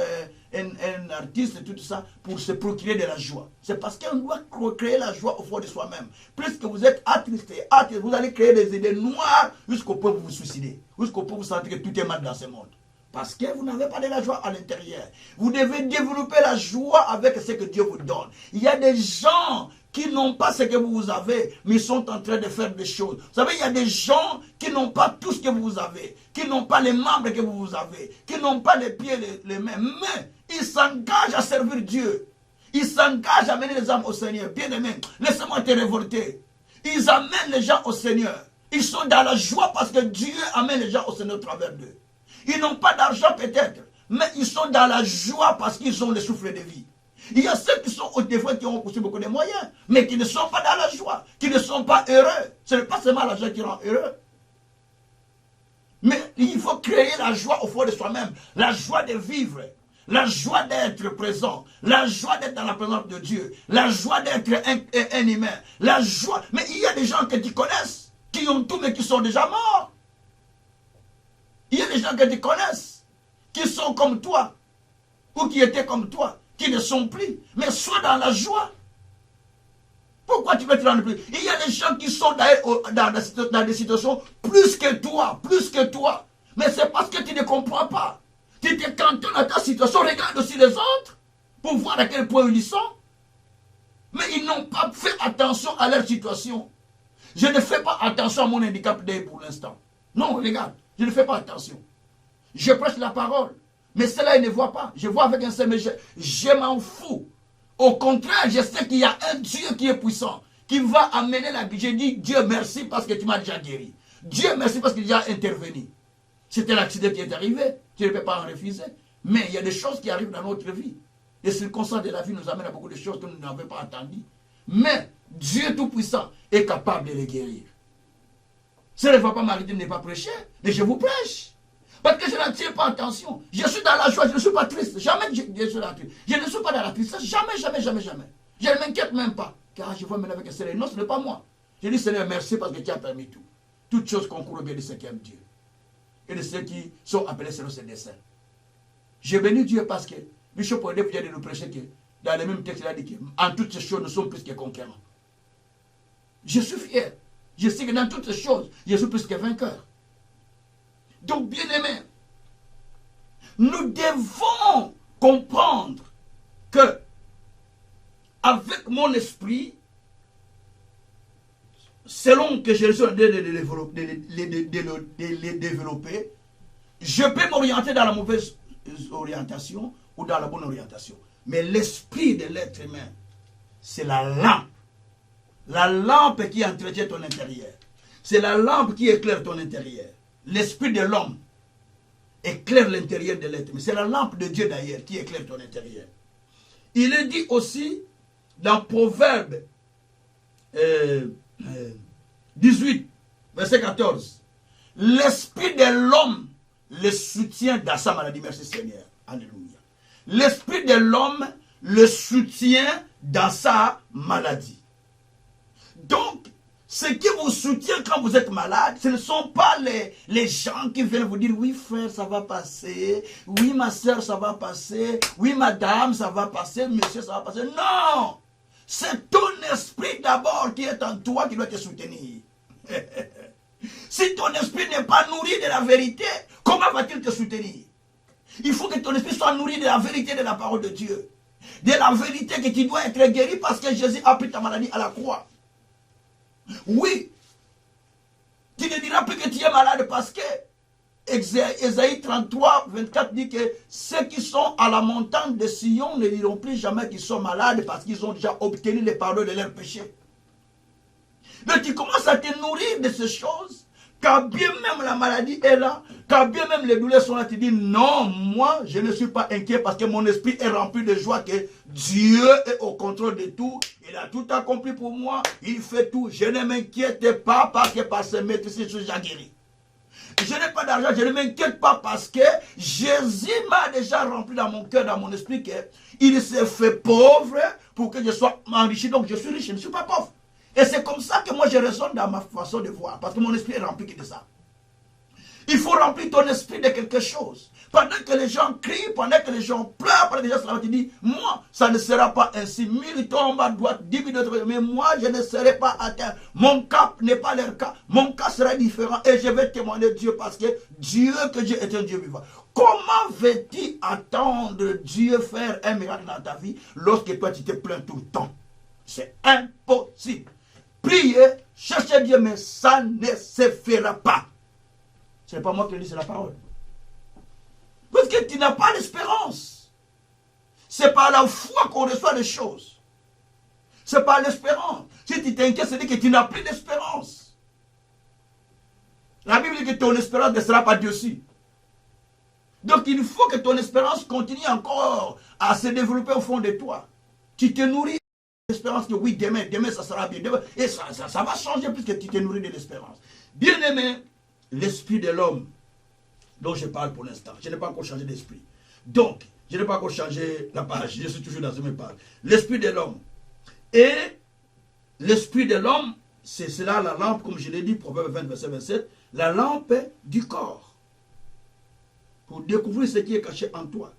un artiste, et tout ça, pour se procurer de la joie. C'est parce qu'on doit créer la joie au fond de soi-même. Puisque vous êtes attristé, vous allez créer des idées noires jusqu'au point où vous vous suicidez. Jusqu'au point où vous sentez que tout est mal dans ce monde. Parce que vous n'avez pas de la joie à l'intérieur. Vous devez développer la joie avec ce que Dieu vous donne. Il y a des gens qui n'ont pas ce que vous avez, mais ils sont en train de faire des choses. Vous savez, il y a des gens qui n'ont pas tout ce que vous avez, qui n'ont pas les membres que vous avez, qui n'ont pas les pieds, les mains, mais ils s'engagent à servir Dieu. Ils s'engagent à mener les âmes au Seigneur. Bien-aimés, laissez-moi te révolter. Ils amènent les gens au Seigneur. Ils sont dans la joie parce que Dieu amène les gens au Seigneur au travers d'eux. Ils n'ont pas d'argent peut-être, mais ils sont dans la joie parce qu'ils ont le souffle de vie. Il y a ceux qui sont des fois qui ont aussi beaucoup de moyens, mais qui ne sont pas dans la joie, qui ne sont pas heureux. Ce n'est pas seulement l'argent qui rend heureux. Mais il faut créer la joie au fond de soi-même, la joie de vivre, la joie d'être présent, la joie d'être dans la présence de Dieu, la joie d'être un humain, la joie. Mais il y a des gens que tu connaisses, qui ont tout mais qui sont déjà morts. Il y a des gens que tu connaisses, qui sont comme toi, ou qui étaient comme toi, qui ne sont plus, mais sois dans la joie. Pourquoi tu veux te rendre plus? Il y a des gens qui sont dans des situations plus que toi. Mais c'est parce que tu ne comprends pas. Tu te cantonnes à ta situation, regarde aussi les autres, pour voir à quel point ils sont. Mais ils n'ont pas fait attention à leur situation. Je ne fais pas attention à mon handicap pour l'instant. Non, regarde, je ne fais pas attention. Je prêche la parole. Mais cela, ils ne voient pas. Je vois avec un seul, mais je m'en fous. Au contraire, je sais qu'il y a un Dieu qui est puissant, qui va amener la vie. J'ai dit, Dieu merci parce que tu m'as déjà guéri. Dieu merci parce qu'il a déjà intervenu. C'était l'accident qui est arrivé. Tu ne peux pas en refuser. Mais il y a des choses qui arrivent dans notre vie. Les circonstances de la vie nous amènent à beaucoup de choses que nous n'avons pas attendues. Mais Dieu Tout-Puissant est capable de les guérir. Ça ne va pas m'arrêter de ne pas prêcher, mais je vous prêche. Parce que je n'en tiens pas attention. Je suis dans la joie, je ne suis pas triste. Jamais je suis dans la tristesse. Je ne suis pas dans la tristesse. Jamais. Je ne m'inquiète même pas. Car je vois maintenant avec un Seigneur. Non, ce n'est pas moi. Je dis Seigneur, merci parce que tu as permis tout. Toutes choses concourent au bien de ceux qui aiment Dieu. Et de ceux qui sont appelés selon ses desseins. Je bénis Dieu parce que Bishop Odep vient de nous prêcher que dans le même texte, il a dit qu'en toutes ces choses, nous sommes plus que conquérants. Je suis fier. Je sais que dans toutes ces choses, je suis plus que vainqueur. Donc, bien aimés, nous devons comprendre que, avec mon esprit, selon que je suis en train de les développer, je peux m'orienter dans la mauvaise orientation ou dans la bonne orientation. Mais l'esprit de l'être humain, c'est la lampe. La lampe qui entretient ton intérieur. C'est la lampe qui éclaire ton intérieur. L'esprit de l'homme éclaire l'intérieur de l'être. Mais c'est la lampe de Dieu d'ailleurs qui éclaire ton intérieur. Il est dit aussi dans Proverbe 18, verset 14. L'esprit de l'homme le soutient dans sa maladie. Merci Seigneur. Alléluia. L'esprit de l'homme le soutient dans sa maladie. Donc, ce qui vous soutient quand vous êtes malade, ce ne sont pas les gens qui viennent vous dire « Oui frère, ça va passer. Oui ma soeur, ça va passer. Oui madame, ça va passer. Monsieur, ça va passer. » Non! C'est ton esprit d'abord qui est en toi qui doit te soutenir. Si ton esprit n'est pas nourri de la vérité, comment va-t-il te soutenir? Il faut que ton esprit soit nourri de la vérité de la parole de Dieu. De la vérité que tu dois être guéri parce que Jésus a pris ta maladie à la croix. Oui, tu ne diras plus que tu es malade parce que Ésaïe 33, 24 dit que ceux qui sont à la montagne de Sion ne diront plus jamais qu'ils sont malades parce qu'ils ont déjà obtenu les pardons de leurs péchés. Mais tu commences à te nourrir de ces choses, quand bien même la maladie est là, quand bien même les douleurs sont là, tu dis non, moi je ne suis pas inquiet parce que mon esprit est rempli de joie que Dieu est au contrôle de tout. Il a tout accompli pour moi, il fait tout. Je ne m'inquiète pas parce que par ses maîtrises, je suis déjà guéri. Je n'ai pas d'argent, je ne m'inquiète pas parce que Jésus m'a déjà rempli dans mon cœur, dans mon esprit, qu'il s'est fait pauvre pour que je sois enrichi. Donc je suis riche, je ne suis pas pauvre. Et c'est comme ça que moi je raisonne dans ma façon de voir, parce que mon esprit est rempli de ça. Il faut remplir ton esprit de quelque chose. Pendant que les gens crient, pendant que les gens pleurent, pendant que les gens se lèvent, tu dis, moi, ça ne sera pas ainsi. 1000 tombent à droite, 10 000 autres, mais moi, je ne serai pas atteint. Mon cas n'est pas leur cas. Mon cas sera différent et je vais témoigner Dieu parce que Dieu est un Dieu vivant. Comment veux-tu attendre Dieu faire un miracle dans ta vie lorsque toi, tu te plains tout le temps? C'est impossible. Priez, cherchez Dieu, mais ça ne se fera pas. Ce n'est pas moi qui le dis, c'est la parole. Parce que tu n'as pas d'espérance. C'est par la foi qu'on reçoit les choses. C'est par l'espérance. Si tu t'inquiètes, c'est dire que tu n'as plus d'espérance. La Bible dit que ton espérance ne sera pas Dieu aussi. Donc il faut que ton espérance continue encore à se développer au fond de toi. Tu te nourris de l'espérance que oui, demain ça sera bien. Demain, et ça va changer puisque tu te nourris de l'espérance. Bien aimé, l'esprit de l'homme dont je parle pour l'instant. Je n'ai pas encore changé d'esprit. Donc, je n'ai pas encore changé la page. Je suis toujours dans une page. L'esprit de l'homme. Et l'esprit de l'homme, c'est cela la lampe, comme je l'ai dit, Proverbe 20, verset 27, la lampe du corps. Pour découvrir ce qui est caché en toi.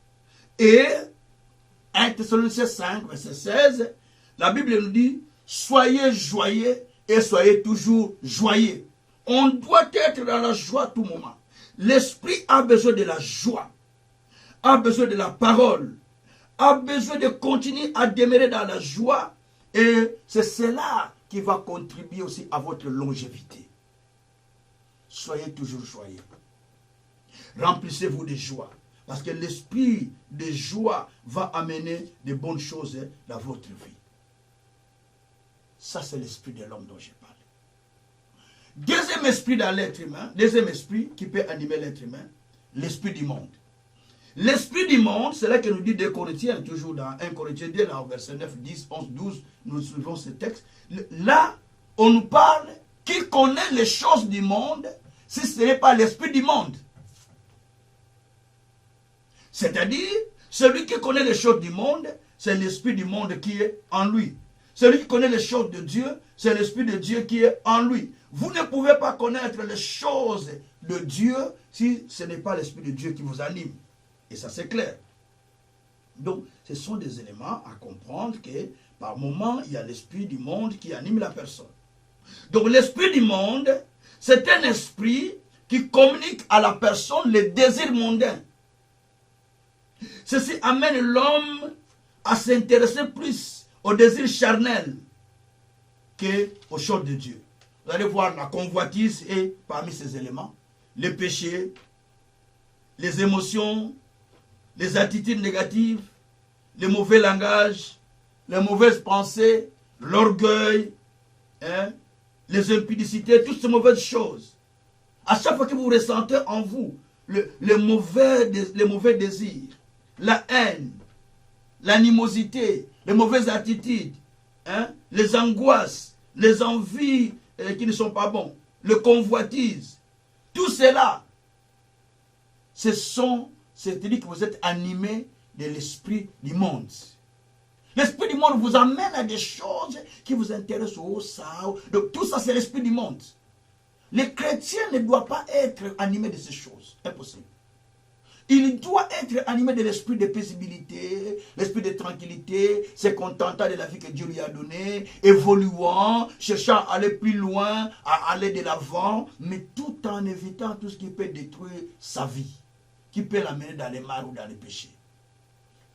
Et 1 Thessaloniciens 5, verset 16, la Bible nous dit, soyez joyeux et soyez toujours joyeux. On doit être dans la joie à tout moment. L'esprit a besoin de la joie, a besoin de la parole, a besoin de continuer à demeurer dans la joie. Et c'est cela qui va contribuer aussi à votre longévité. Soyez toujours joyeux. Remplissez-vous de joie. Parce que l'esprit de joie va amener de bonnes choses dans votre vie. Ça, c'est l'esprit de l'homme dont je parle. Deuxième esprit dans l'être humain, deuxième esprit qui peut animer l'être humain, l'esprit du monde. L'esprit du monde, c'est là que nous dit 2 Corinthiens, toujours dans 1 Corinthiens 2, dans verset 9, 10, 11, 12, nous suivons ce texte. Là, on nous parle qui connaît les choses du monde si ce n'est pas l'esprit du monde. C'est-à-dire, celui qui connaît les choses du monde, c'est l'esprit du monde qui est en lui. Celui qui connaît les choses de Dieu, c'est l'esprit de Dieu qui est en lui. Vous ne pouvez pas connaître les choses de Dieu si ce n'est pas l'esprit de Dieu qui vous anime. Et ça, c'est clair. Donc, ce sont des éléments à comprendre que, par moment, il y a l'esprit du monde qui anime la personne. Donc, l'esprit du monde, c'est un esprit qui communique à la personne les désirs mondains. Ceci amène l'homme à s'intéresser plus aux désirs charnels qu'aux choses de Dieu. Vous allez voir, la convoitise est parmi ces éléments. Les péchés, les émotions, les attitudes négatives, les mauvais langages, les mauvaises pensées, l'orgueil, les impudicités, toutes ces mauvaises choses. À chaque fois que vous ressentez en vous les mauvais désirs, la haine, l'animosité, les mauvaises attitudes, les angoisses, les envies qui ne sont pas bonnes, le convoitise, tout cela, c'est-à-dire que vous êtes animé de l'esprit du monde. L'esprit du monde vous amène à des choses qui vous intéressent au ça. Donc tout ça, c'est l'esprit du monde. Les chrétiens ne doivent pas être animés de ces choses. Impossible. Il doit être animé de l'esprit de paisibilité, l'esprit de tranquillité, se contentant de la vie que Dieu lui a donnée, évoluant, cherchant à aller plus loin, à aller de l'avant, mais tout en évitant tout ce qui peut détruire sa vie, qui peut l'amener dans les mares ou dans les péchés.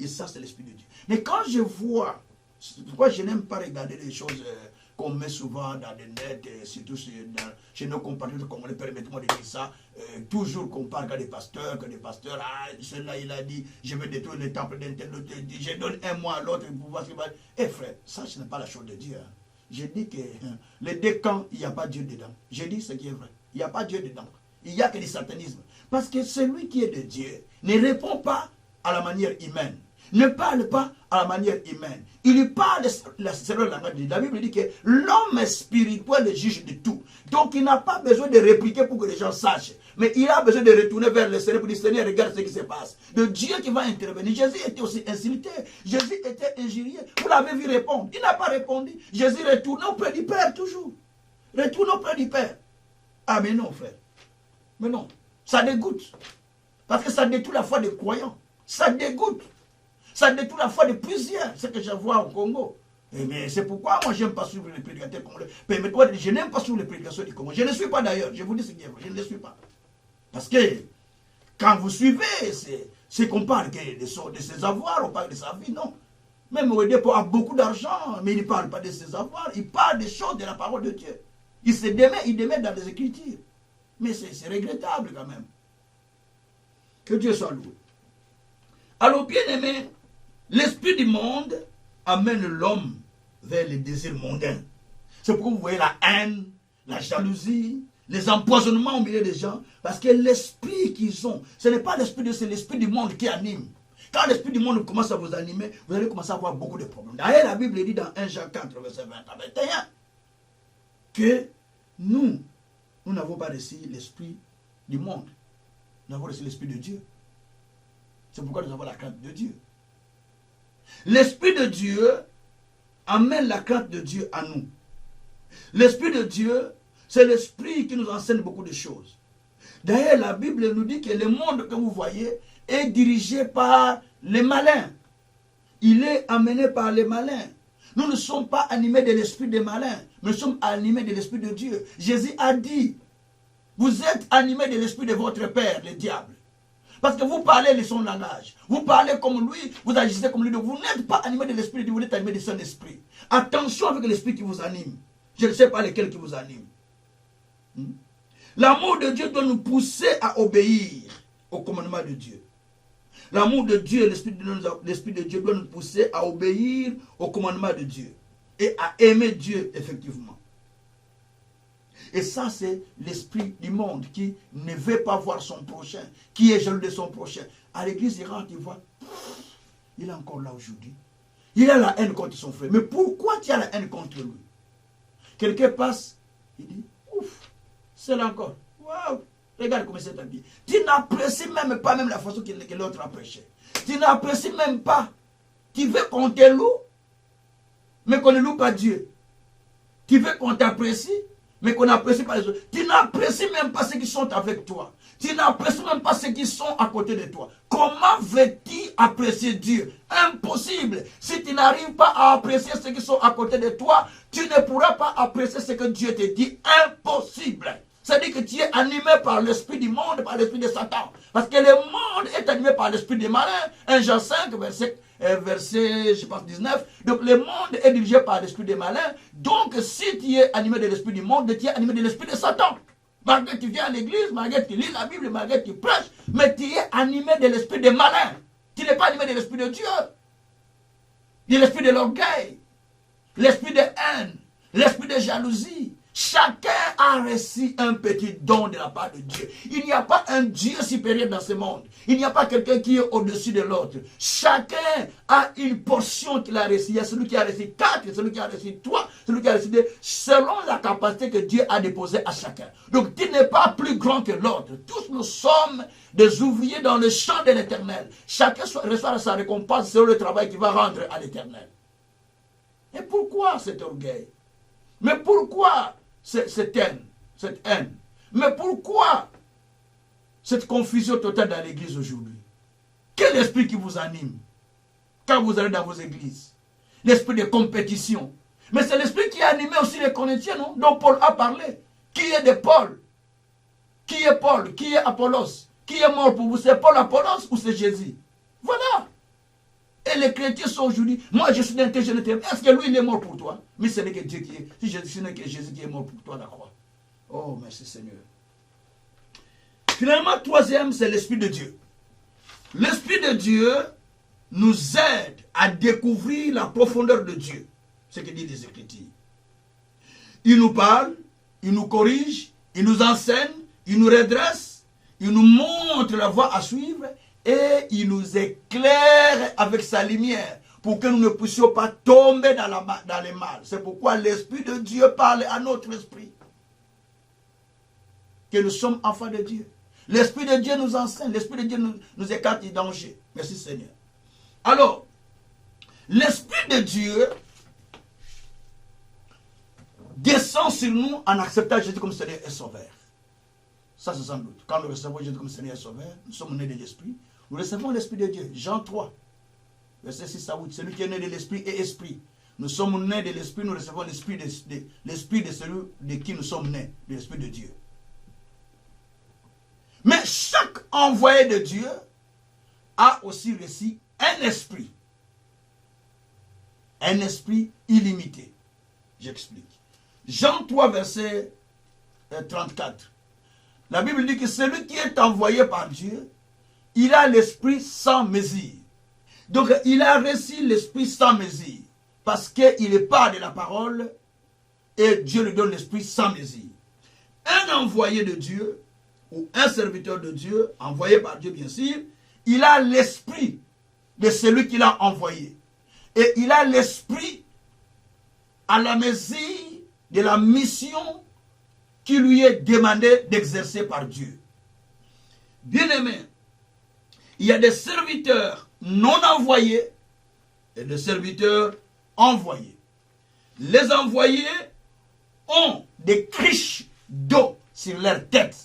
Et ça, c'est l'esprit de Dieu. Mais quand je vois, c'est pourquoi je n'aime pas regarder les choses qu'on met souvent dans des nets, surtout chez nos compatriotes, comme on les permettez-moi de dire ça, toujours qu'on parle que des pasteurs, celui-là il a dit, je vais détruire le temple d'un tel, l'autre dit, je donne un mois à l'autre pour voir ce qu'il va dire. Eh frère, ça ce n'est pas la chose de Dieu. Je dis que les deux camps, il n'y a pas Dieu dedans. Je dis ce qui est vrai. Il n'y a pas Dieu dedans. Il n'y a que du satanisme. Parce que celui qui est de Dieu ne répond pas à la manière humaine. Ne parle pas à la manière humaine. Il parle selon la langue de Dieu. La Bible dit que l'homme est spirituel et juge de tout. Donc il n'a pas besoin de répliquer pour que les gens sachent. Mais il a besoin de retourner vers le Seigneur pour dire, Seigneur, regarde ce qui se passe. Le Dieu qui va intervenir. Jésus était aussi insulté. Jésus était injurié. Vous l'avez vu répondre. Il n'a pas répondu. Jésus retourne auprès du Père toujours. Retourne auprès du Père. Ah mais non frère. Mais non. Ça dégoûte. Parce que ça détruit la foi des croyants. Ça dégoûte. Ça détruit la foi de plusieurs, ce que je vois au Congo. Mais c'est pourquoi moi je n'aime pas suivre les prédicateurs congolais. Permettez-moi, je n'aime pas suivre les prédications du Congo. Je ne les suis pas d'ailleurs, je vous dis ce qui est vrai, je ne les suis pas. Parce que quand vous suivez, c'est qu'on parle de ses avoirs, on parle de sa vie, non. Même Oedipo a beaucoup d'argent, mais il ne parle pas de ses avoirs, il parle des choses de la parole de Dieu. Il démet dans les Écritures. Mais c'est regrettable quand même. Que Dieu soit loué. Alors, bien aimé, l'esprit du monde amène l'homme vers les désirs mondains. C'est pourquoi vous voyez la haine, la jalousie, les empoisonnements au milieu des gens, parce que l'esprit qu'ils ont, ce n'est pas l'esprit de Dieu, c'est l'esprit du monde qui anime. Quand l'esprit du monde commence à vous animer, vous allez commencer à avoir beaucoup de problèmes. D'ailleurs, la Bible dit dans 1 Jean 4, verset 20 à 21, que nous n'avons pas reçu l'esprit du monde. Nous avons reçu l'esprit de Dieu. C'est pourquoi nous avons la crainte de Dieu. L'esprit de Dieu amène la crainte de Dieu à nous. L'esprit de Dieu, c'est l'esprit qui nous enseigne beaucoup de choses. D'ailleurs, la Bible nous dit que le monde que vous voyez est dirigé par les malins. Il est amené par les malins. Nous ne sommes pas animés de l'esprit des malins, mais nous sommes animés de l'esprit de Dieu. Jésus a dit, vous êtes animés de l'esprit de votre père, le diable. Parce que vous parlez son langage. Vous parlez comme lui, vous agissez comme lui. Donc vous n'êtes pas animé de l'esprit de Dieu, vous êtes animé de son esprit. Attention avec l'esprit qui vous anime. Je ne sais pas lequel qui vous anime. L'amour de Dieu doit nous pousser à obéir au commandement de Dieu. L'amour de Dieu, l'esprit de Dieu doit nous pousser à obéir au commandement de Dieu. Et à aimer Dieu, effectivement. Et ça, c'est l'esprit du monde qui ne veut pas voir son prochain, qui est jaloux de son prochain. À l'église, il rentre, il voit, il est encore là aujourd'hui. Il a la haine contre son frère. Mais pourquoi tu as la haine contre lui? Quelqu'un passe, il dit, ouf, c'est là encore. Waouh, regarde comment c'est habillé. Tu n'apprécies même pas même la façon que l'autre a prêché. Tu n'apprécies même pas. Tu veux qu'on te loue, mais qu'on ne loue pas Dieu. Tu veux qu'on t'apprécie, mais qu'on n'apprécie pas les autres. Tu n'apprécies même pas ceux qui sont avec toi. Tu n'apprécies même pas ceux qui sont à côté de toi. Comment veux-tu apprécier Dieu? Impossible. Si tu n'arrives pas à apprécier ceux qui sont à côté de toi, tu ne pourras pas apprécier ce que Dieu te dit. Impossible. C'est-à-dire que tu es animé par l'esprit du monde, par l'esprit de Satan. Parce que le monde est animé par l'esprit des malins. 1 Jean 5, verset, je pense, 19. Donc le monde est dirigé par l'esprit des malins. Donc si tu es animé de l'esprit du monde, tu es animé de l'esprit de Satan. Malgré que tu viens à l'église, malgré que tu lis la Bible, malgré que tu prêches, mais tu es animé de l'esprit des malins. Tu n'es pas animé de l'esprit de Dieu. De l'esprit de l'orgueil, l'esprit de haine, l'esprit de jalousie. Chacun a reçu un petit don de la part de Dieu. Il n'y a pas un Dieu supérieur dans ce monde. Il n'y a pas quelqu'un qui est au-dessus de l'autre. Chacun a une portion qu'il a reçue. Il y a celui qui a reçu 4, celui qui a reçu 3, celui qui a reçu 2, selon la capacité que Dieu a déposée à chacun. Donc tu n'es pas plus grand que l'autre. Tous nous sommes des ouvriers dans le champ de l'Éternel. Chacun reçoit sa récompense selon le travail qu'il va rendre à l'Éternel. Et pourquoi cet orgueil? Mais pourquoi cette haine? Mais pourquoi cette confusion totale dans l'église aujourd'hui? Quel esprit qui vous anime quand vous allez dans vos églises? L'esprit de compétition. Mais c'est l'esprit qui a animé aussi les Corinthiens, non? Dont Paul a parlé. Qui est de Paul? Qui est Paul? Qui est Apollos? Qui est mort pour vous? C'est Paul, Apollos ou c'est Jésus? Voilà. Et les chrétiens sont aujourd'hui, moi je suis d'un tel, je ne t'aime. Est-ce que lui il est mort pour toi? Mais ce n'est que Dieu qui est, si ce n'est que Jésus qui est mort pour toi à la croix. Oh merci Seigneur. Finalement, troisième, c'est l'Esprit de Dieu. L'Esprit de Dieu nous aide à découvrir la profondeur de Dieu. Ce que disent les Écritures. Il nous parle, il nous corrige, il nous enseigne, il nous redresse, il nous montre la voie à suivre. Et il nous éclaire avec sa lumière pour que nous ne puissions pas tomber dans les mal. C'est pourquoi l'Esprit de Dieu parle à notre esprit. Que nous sommes enfants de Dieu. L'Esprit de Dieu nous enseigne. L'Esprit de Dieu nous écarte du danger. Merci Seigneur. Alors, l'Esprit de Dieu descend sur nous en acceptant Jésus comme Seigneur et Sauveur. Ça, c'est sans doute. Quand nous recevons Jésus comme Seigneur et Sauveur, nous sommes nés de l'Esprit. Nous recevons l'Esprit de Dieu. Jean 3, verset 6 à 8. Celui qui est né de l'Esprit est Esprit. Nous sommes nés de l'Esprit, nous recevons l'Esprit de celui de qui nous sommes nés, de l'Esprit de Dieu. Mais chaque envoyé de Dieu a aussi reçu un esprit. un esprit illimité. J'explique. Jean 3, verset 34. La Bible dit que celui qui est envoyé par Dieu, il a l'esprit sans mesure. Donc il a reçu l'esprit sans mesure. Parce qu'il est pas de la parole et Dieu lui donne l'esprit sans mesure. Un envoyé de Dieu ou un serviteur de Dieu, envoyé par Dieu bien sûr, il a l'esprit de celui qu'il a envoyé. Et il a l'esprit à la mesure de la mission qui lui est demandée d'exercer par Dieu. Bien-aimé, il y a des serviteurs non envoyés et des serviteurs envoyés. Les envoyés ont des criches d'eau sur leur tête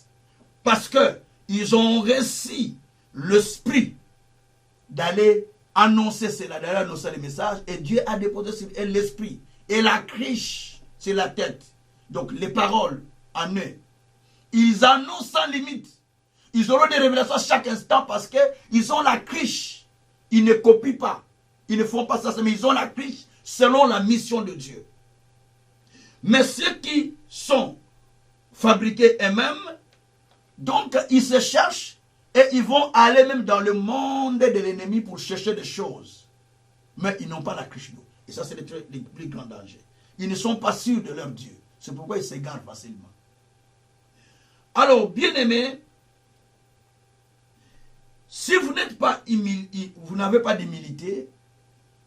parce qu'ils ont reçu l'esprit d'aller annoncer cela, d'aller annoncer le message, et Dieu a déposé sur eux l'esprit et la criche sur la tête. Donc les paroles en eux. Ils annoncent sans limite. Ils auront des révélations chaque instant parce qu'ils ont la criche. Ils ne copient pas. Ils ne font pas ça, mais ils ont la criche selon la mission de Dieu. Mais ceux qui sont fabriqués eux-mêmes, donc ils se cherchent et ils vont aller même dans le monde de l'ennemi pour chercher des choses. Mais ils n'ont pas la criche d'eau. Et ça, c'est le plus grand danger. Ils ne sont pas sûrs de leur Dieu. C'est pourquoi ils s'égarent facilement. Alors, bien-aimés, si vous n'êtes pas vous n'avez pas d'humilité,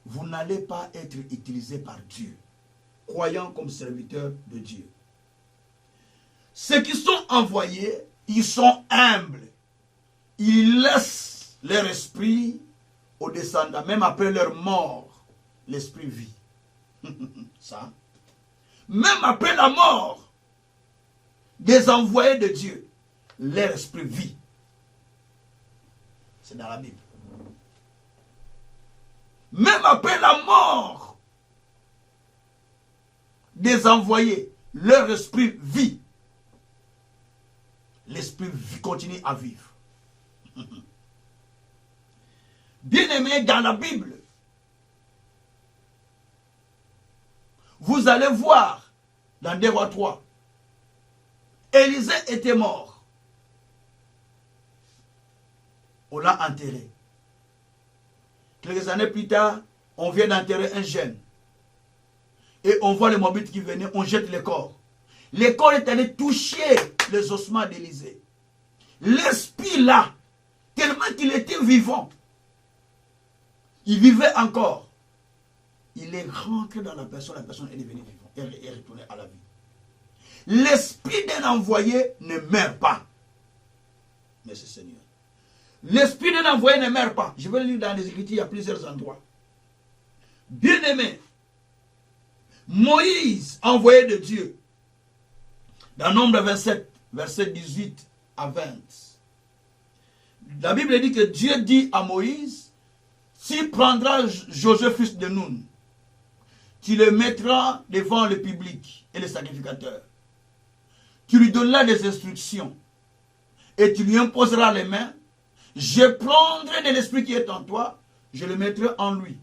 vous n'allez pas être utilisé par Dieu, croyant comme serviteur de Dieu. Ceux qui sont envoyés, ils sont humbles. Ils laissent leur esprit aux descendants, même après leur mort, l'esprit vit. Ça. Même après la mort des envoyés de Dieu, leur esprit vit. C'est dans la Bible. Même après la mort des envoyés, leur esprit vit. L'esprit continue à vivre. Bien-aimés, dans la Bible, vous allez voir dans 2 Rois 3, Élisée était mort. On l'a enterré. Quelques années plus tard, on vient d'enterrer un jeune. Et on voit les Moabites qui venaient, on jette le corps. Le corps est allé toucher les ossements d'Élisée. L'esprit là, tellement qu'il était vivant, il vivait encore. Il est rentré dans la personne est devenue vivante, elle est retournée à la vie. L'esprit d'un envoyé ne meurt pas. Merci Seigneur. L'esprit d'un envoyé ne meurt pas. Je vais le lire dans les Écritures, il y a plusieurs endroits. Bien-aimé, Moïse, envoyé de Dieu, dans Nombre 27, verset 18 à 20. La Bible dit que Dieu dit à Moïse, s'il prendra Josué fils de Nun, tu le mettras devant le public et les sacrificateurs. Tu lui donneras des instructions et tu lui imposeras les mains. Je prendrai de l'esprit qui est en toi, je le mettrai en lui.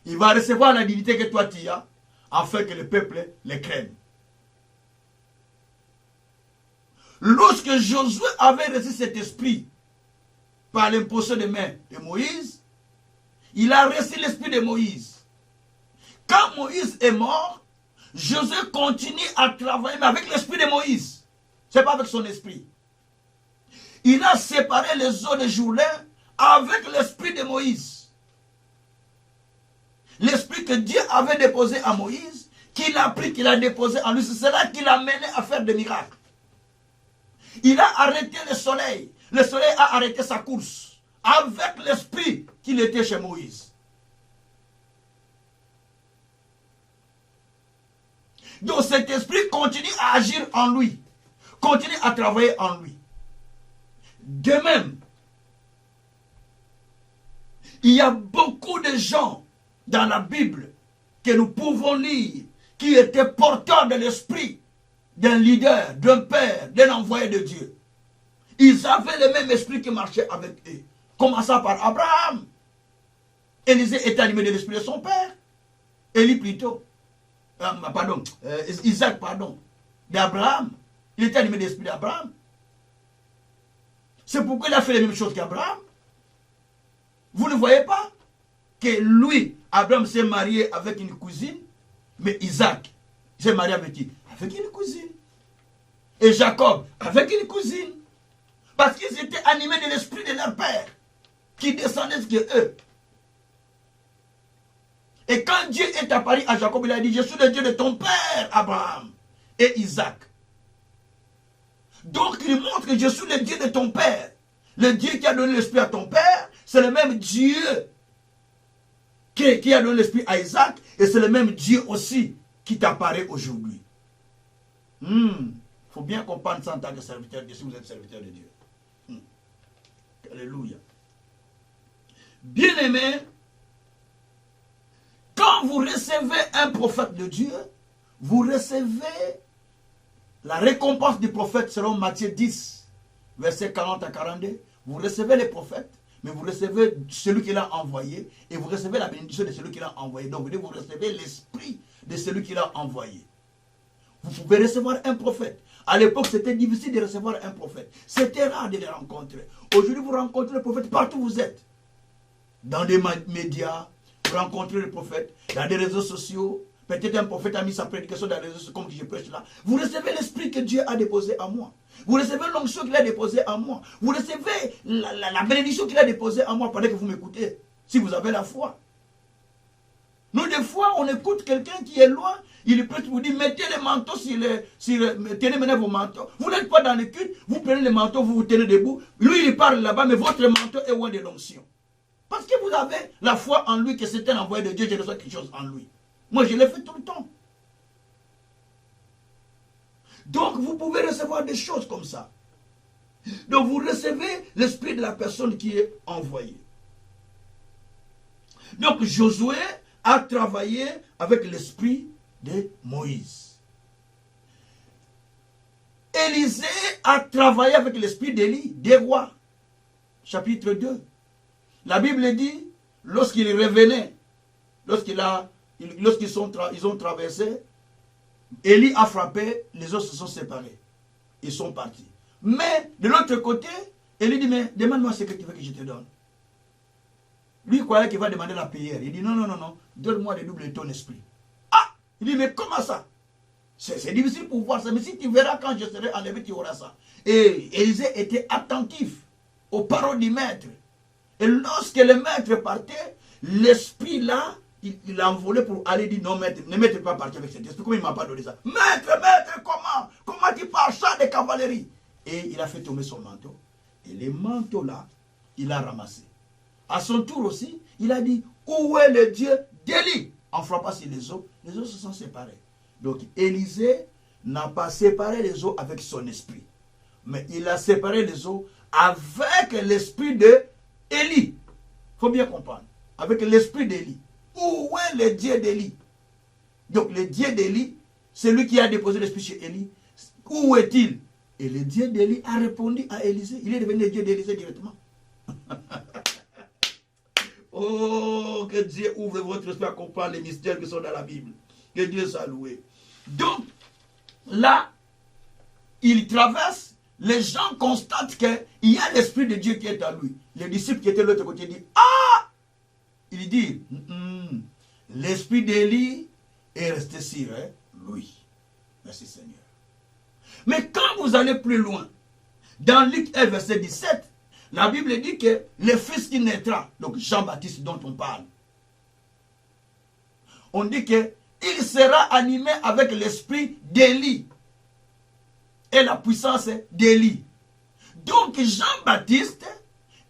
Il va recevoir la dignité que toi tu as, afin que le peuple les craigne. Lorsque Josué avait reçu cet esprit par l'imposition des mains de Moïse, il a reçu l'esprit de Moïse. Quand Moïse est mort, Josué continue à travailler, mais avec l'esprit de Moïse. Ce n'est pas avec son esprit. Il a séparé les eaux de Jourdain avec l'esprit de Moïse. L'esprit que Dieu avait déposé à Moïse, qu'il a pris, qu'il a déposé en lui, c'est cela qui l'a mené à faire des miracles. Il a arrêté le soleil. Le soleil a arrêté sa course avec l'esprit qu'il était chez Moïse. Donc cet esprit continue à agir en lui, continue à travailler en lui. De même, il y a beaucoup de gens dans la Bible que nous pouvons lire qui étaient porteurs de l'esprit d'un leader, d'un père, d'un envoyé de Dieu. Ils avaient le même esprit qui marchait avec eux. Commençant par Abraham. Élisée était animé de l'esprit de son père. Élie plutôt. Isaac, pardon. D'Abraham. Il était animé de l'esprit d'Abraham. C'est pourquoi il a fait les mêmes choses qu'Abraham. Vous ne voyez pas que lui, Abraham s'est marié avec une cousine, mais Isaac s'est marié avec qui? Avec une cousine. Et Jacob avec une cousine. Parce qu'ils étaient animés de l'esprit de leur père, qui descendait de eux. Et quand Dieu est apparu à Jacob, il a dit, je suis le Dieu de ton père, Abraham et Isaac. Donc il montre que je suis le Dieu de ton père. Le Dieu qui a donné l'esprit à ton père, c'est le même Dieu qui a donné l'esprit à Isaac, et c'est le même Dieu aussi qui t'apparaît aujourd'hui. Il faut bien comprendre ça en tant que serviteur de Dieu, si vous êtes serviteur de Dieu. Alléluia. Bien-aimés, quand vous recevez un prophète de Dieu, vous recevez la récompense du prophète selon Matthieu 10, versets 40 à 42. Vous recevez les prophètes, mais vous recevez celui qui l'a envoyé, et vous recevez la bénédiction de celui qui l'a envoyé. Donc vous recevez l'esprit de celui qui l'a envoyé. Vous pouvez recevoir un prophète. À l'époque, c'était difficile de recevoir un prophète. C'était rare de les rencontrer. Aujourd'hui, vous rencontrez le prophète partout où vous êtes. Dans des médias, vous rencontrez le prophète. Dans des réseaux sociaux. Peut-être un prophète a mis sa prédication dans les réseaux sociaux comme je prêche là. Vous recevez l'esprit que Dieu a déposé en moi. Vous recevez l'onction qu'il a déposé en moi. Vous recevez la bénédiction qu'il a déposée en moi pendant que vous m'écoutez. Si vous avez la foi. Nous, des fois, on écoute quelqu'un qui est loin. Il peut vous dire, mettez les manteaux tenez maintenant vos manteaux. Vous n'êtes pas dans le culte, vous prenez les manteaux, vous vous tenez debout. Lui, il parle là-bas, mais votre manteau est loin de l'onction. Parce que vous avez la foi en lui, que c'est un envoyé de Dieu, je reçois quelque chose en lui. Moi, je l'ai fait tout le temps. Donc, vous pouvez recevoir des choses comme ça. Donc, vous recevez l'esprit de la personne qui est envoyée. Donc, Josué a travaillé avec l'esprit de Moïse. Élisée a travaillé avec l'esprit d'Élie, des rois. Chapitre 2. La Bible dit, lorsqu'il revenait, ils ont traversé, Élie a frappé, les autres se sont séparés. Ils sont partis. Mais de l'autre côté, Élie dit, mais demande-moi ce que tu veux que je te donne. Lui, il croyait qu'il va demander la prière. Il dit, non, non, non, non, donne-moi le double de ton esprit. Ah! Il dit, mais comment ça? C'est difficile pour voir ça, mais si tu verras quand je serai enlevé, tu auras ça. Et Élisée était attentif aux paroles du maître. Et lorsque le maître partait, l'esprit là, il a envolé pour aller dire, non maître, ne maître pas partir avec cet esprit. Comment il ne m'a pas donné ça? Maître, comment? Comment tu parles ça de cavalerie? Et il a fait tomber son manteau. Et les manteaux là, il a ramassé. À son tour aussi, il a dit, où est le Dieu d'Élie? En frappant sur les eaux se sont séparés. Donc Élisée n'a pas séparé les eaux avec son esprit. Mais il a séparé les eaux avec l'esprit de Élie. Il faut bien comprendre. Avec l'esprit d'Élie. Où est le Dieu d'Élie? Donc le Dieu d'Élie, c'est lui qui a déposé l'esprit chez Élie. Où est-il? Et le Dieu d'Élie a répondu à Élisée. Il est devenu le Dieu d'Élisée directement. Oh, que Dieu ouvre votre esprit à comprendre les mystères qui sont dans la Bible. Que Dieu soit loué. Donc, là, il traverse, les gens constatent qu'il y a l'esprit de Dieu qui est en lui. Les disciples qui étaient de l'autre côté disent, ah! Il dit, l'esprit d'Élie est resté sur lui. Merci Seigneur. Mais quand vous allez plus loin, dans Luc 1, verset 17, la Bible dit que le fils qui naîtra, donc Jean-Baptiste dont on parle, on dit que il sera animé avec l'esprit d'Élie et la puissance d'Élie. Donc Jean-Baptiste